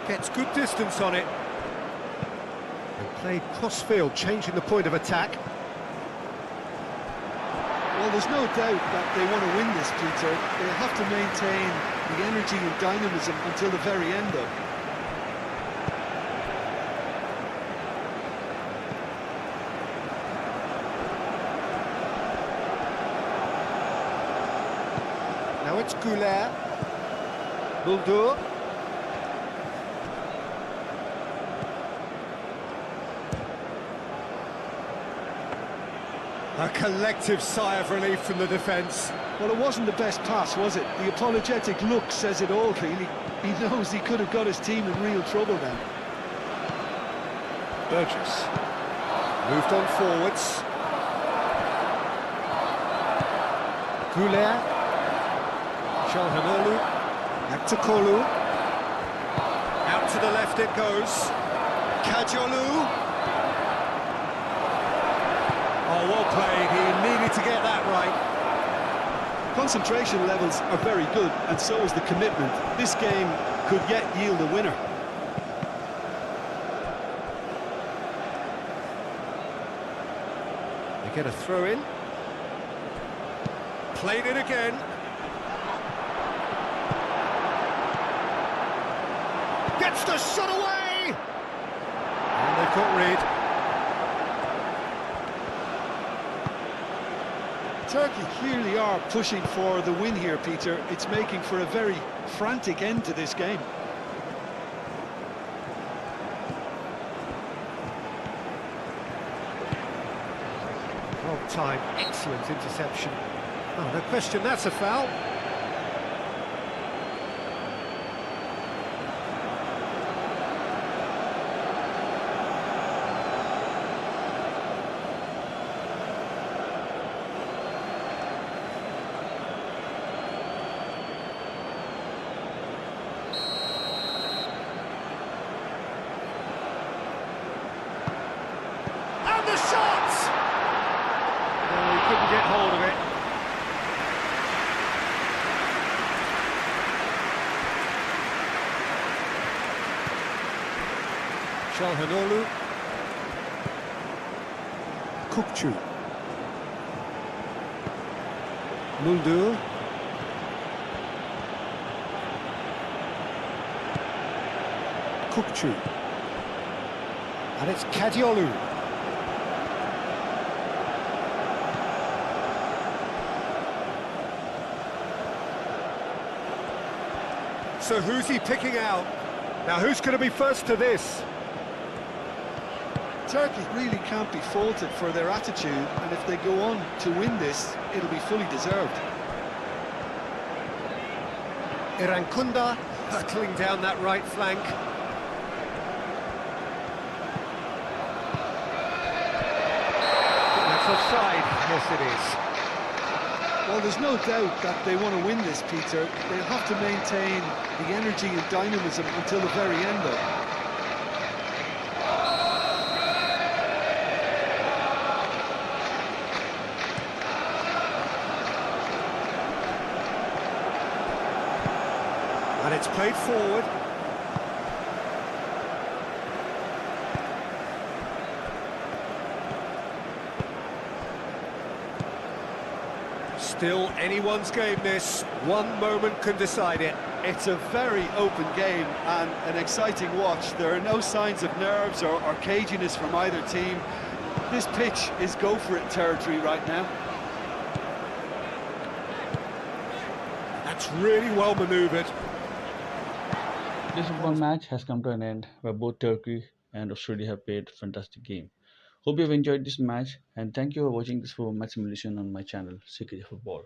Speaker 2: Gets good distance on it. And played cross-field, changing the point of attack.
Speaker 3: Well, there's no doubt that they want to win this, Peter. They'll have to maintain the energy and dynamism until the very end, though.
Speaker 2: Now it's Güler. Buldur. A collective sigh of relief from the defence.
Speaker 3: Well, it wasn't the best pass, was it? The apologetic look says it all, really. He knows he could have got his team in real trouble then.
Speaker 2: Burgess moved on forwards. Güler, Çalhanoğlu, back to Kolu. Out to the left it goes. Kajolu. Oh, well played. He needed to get that right.
Speaker 3: Concentration levels are very good, and so is the commitment. This game could yet yield a winner.
Speaker 2: They get a throw in. Played it again. Gets the shot away! And they've got Reed.
Speaker 3: Turkey clearly are pushing for the win here, Peter. It's making for a very frantic end to this game.
Speaker 2: Well time, excellent interception. Oh, no question, that's a foul. And the shot! Oh, he couldn't get hold of it. Çalhanoğlu. Kukçu. Muldu. Kukçu. And it's Kadiolu. So who's he picking out? Now who's going to be first to this?
Speaker 3: Turkey really can't be faulted for their attitude, and if they go on to win this, it'll be fully deserved.
Speaker 2: Irankunda hurtling down that right flank. That's offside. Yes, it is.
Speaker 3: Well, there's no doubt that they want to win this, Peter. They'll have to maintain the energy and dynamism until the very end, though.
Speaker 2: And it's played forward. Still anyone's game this. One moment can decide it.
Speaker 3: It's a very open game and an exciting watch. There are no signs of nerves or caginess from either team. This pitch is go-for-it territory right now.
Speaker 2: That's really well manoeuvred.
Speaker 1: This football match has come to an end where both Turkey and Australia have played a fantastic game. Hope you have enjoyed this match and thank you for watching this football match simulation on my channel CKJ Football.